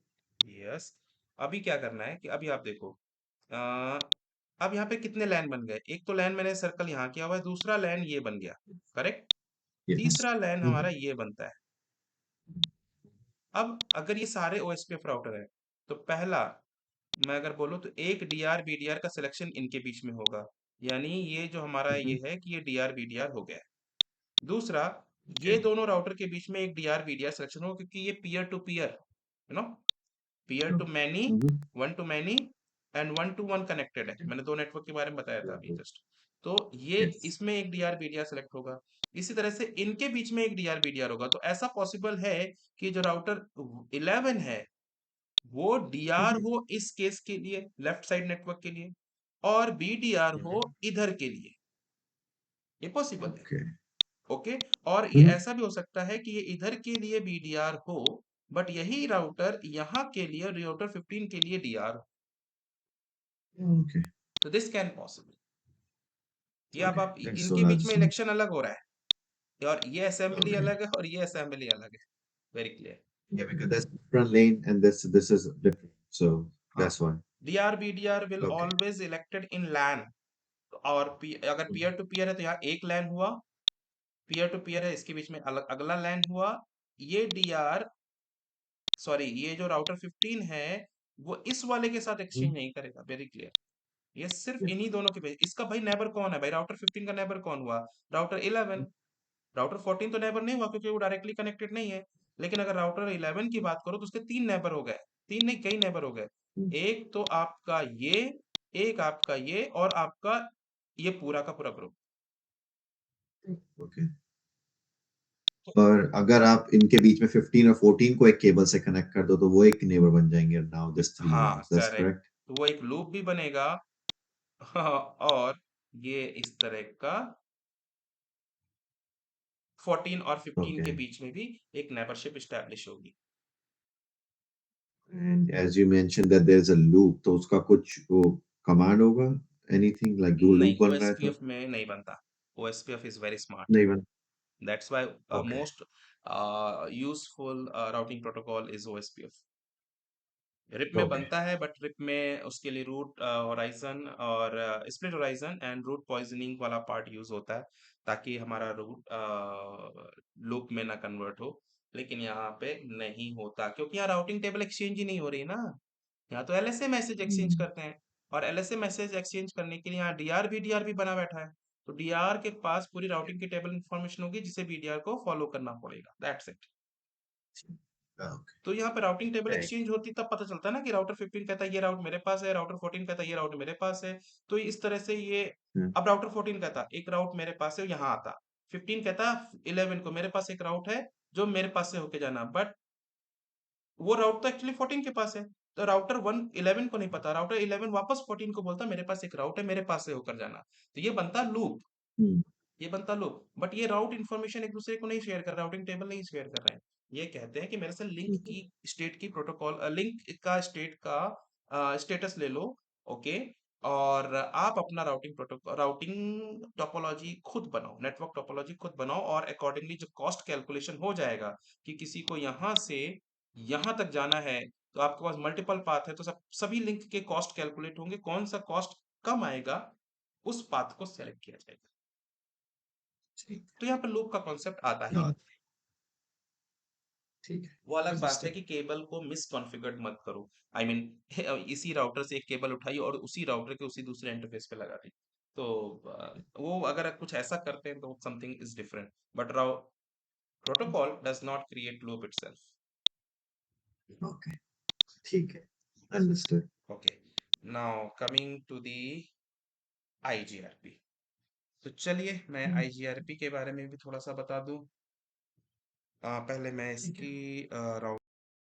Yes. अभी क्या करना है कि अभी आप देखो, अ, अब यहाँ पे कितने लैन बन गए, एक तो लैन मैंने सर्कल यहाँ किया हुआ है, दूसरा लैन ये बन गया, करेक्ट। Yes. तीसरा लैन हमारा Mhm. ये बनता है। अब अगर ये सारे ओएसपीएफ राउटर है, तो पहला, मैं अगर बोलूँ तो एक डीआर बीडीआर का सिलेक्शन इनके बीच में होगा, यानी ये जो हमारा ये Mhm. है कि ये डीआर बीडीआर हो गया है। दूसरा, ये Okay. दोनों राउटर के बीच में एक डीआर बीडीआर सिलेक्शन होगा, क्योंकि ये peer to peer, you know, peer to many, Mhm. One to many and one to one connected है, मैंने दो नेटवर्क के बारे में बताया था अभी जस्ट। तो ये Yes. इसमें एक डीआर बीडीआर सेलेक्ट होगा, इसी तरह से इनके बीच में एक डीआर बीडीआर होगा, तो ऐसा पॉसिबल है कि जो राउटर 11 है वो डीआर Mhm. हो इस केस के लिए, लेफ्ट साइड नेटवर्क के लिए, और बीडीआर हो Mhm. इधर के लिए, ये पॉसिबल है। Okay. ओके, और ये Mhm. ऐसा भी हो सकता है कि ये इधर के लिए बीडीआर हो, बट यही राउटर यहाँ के लिए, राउटर 15 के लिए डीआर हो, Okay. तो दिस कैन पॉसिबल। ये अब Okay. आप Thanks. So इनके बीच that's में इलेक्शन अलग हो रहा है, और ये असेंबली okay. अलग है और ये असेंबली अलग है, very clear. Yeah, because that's different lane and this is different. So हाँ, that's why. DR BDR will Okay. Always elected in LAN, और अगर पीयर टू पीयर है तो यहाँ एक लैन हुआ, पीयर टू पीयर है इसके बीच में अलग अगला लैन हुआ, ये डीआर, सॉरी ये जो राउटर 15 है वो इस वाले के साथ एक्सचेंज Mhm. नहीं करेगा, वेरी क्लियर। ये सिर्फ Yeah. इन्हीं दोनों के बीच, इसका भाई नेबर कौन है भाई, राउटर 15 का नेबर कौन हुआ, राउटर 11। राउटर 14 तो नेबर नहीं हुआ क्योंकि वो डायरेक्टली कनेक्टेड नहीं है, लेकिन अगर राउटर 11 की बात करो तो उसके तीन नेबर हो गए, तीन नहीं कई नेबर हो गए, Mhm. एक तो आपका ये, एक आपका ये, और आपका ये पूरा का पूरा ग्रुप। Okay. तो और अगर आप इनके बीच में 15 और 14 को एक केबल से कनेक्ट कर दो तो वो एक नेबर बन जाएंगे, नाउ दिस थ्री हाँ लाइंस, दैट्स करेक्ट, करेक्ट। तो वो एक लूप भी बनेगा। और ये इस तरह का 14 और 15 ओके। के बीच में भी एक नेबरशिप स्टैब्लिश होगी। And as you mention that there is a loop, तो उसका कुछ वो कमांड होगा, एनीथिंग लाइक जो नहीं, लूप बन रहा है तो ओएसपीएफ में नहीं बनता, ओएसपीएफ इज वेरी स्मार्ट, नहीं बन। That's why okay. Most useful routing protocol is OSPF. RIP में ओके। बनता है, बट रिप में उसके लिए रूट होराइजन और split horizon and route poisoning वाला पार्ट यूज होता है, ताकि हमारा रूट लूप में ना कन्वर्ट हो, लेकिन यहाँ पे नहीं होता क्योंकि यहाँ राउटिंग टेबल एक्सचेंज ही नहीं हो रही ना, यहाँ तो एलएसए मैसेज एक्सचेंज करते हैं। और एलएसए मैसेज एक्सचेंज करने के लिए यहाँ डीआर भी बना बैठा है। तो डीआर के पास पूरी राउटिंग की टेबल इंफॉर्मेशन होगी जिसे बीडीआर को फॉलो करना पड़ेगा, दैट्स इट। ओके। तो यहाँ पे राउटिंग टेबल राइट। एक्सचेंज होती तब पता चलता है ना कि राउटर 15 कहता है ये राउट मेरे पास है, राउटर 14 कहता है ये राउट मेरे पास है। तो इस तरह से ये, अब राउटर 14 कहता एक राउट मेरे पास है यहाँ आता, 15 कहता 11 को मेरे पास एक राउट है जो मेरे पास से होके जाना, बट वो राउट तो एक्चुअली 14 के पास है। तो राउटर 11 को नहीं पता, राउटर 11 वापस 14 को बोलता मेरे पास एक राउट है, मेरे पास से होकर जाना। तो ये बनता लूप, ये बनता लूप, बट ये राउट इन्फॉर्मेशन एक दूसरे को नहीं शेयर कर रहा, राउटिंग टेबल नहीं शेयर कर रहे हैं। ये कहते हैं कि मेरे से लिंक की स्टेट की प्रोटोकॉल, लिंक का स्टेट का स्टेटस ले लो, ओके, और आप अपना राउटिंग प्रोटोकॉल, राउटिंग टोपोलॉजी खुद बनाओ, नेटवर्क टोपोलॉजी खुद बनाओ, और अकॉर्डिंगली जो कॉस्ट कैलकुलेशन हो जाएगा कि किसी को यहाँ से यहाँ तक जाना है, तो आपके पास मल्टीपल पाथ है, तो सभी लिंक के कॉस्ट कैलकुलेट होंगे, कौन सा कॉस्ट कम आएगा उस पाथ को सेलेक्ट किया जाएगा। ठीक तो यहाँ पे लूप का कॉन्सेप्ट आता है। ही नहीं। ठीक है। वो अलग बात है अंडरस्टूड। कि केबल को मिसकॉन्फ़िगर्ड मत करो। आई I मीन इसी राउटर से एक केबल उठाई और उसी राउटर के उसी दूसरे इंटरफेस पे लगा दी। तो वो अगर कुछ ऐसा करते हैं तो समथिंग इज डिफरेंट, बट राउ protocol does not create loop itself. Okay. ठीक है। Understood. Okay, now coming to the IGRP. तो चलिए मैं आईजीआरपी के बारे में भी थोड़ा सा बता दूं। पहले मैं ठीक है। इसकी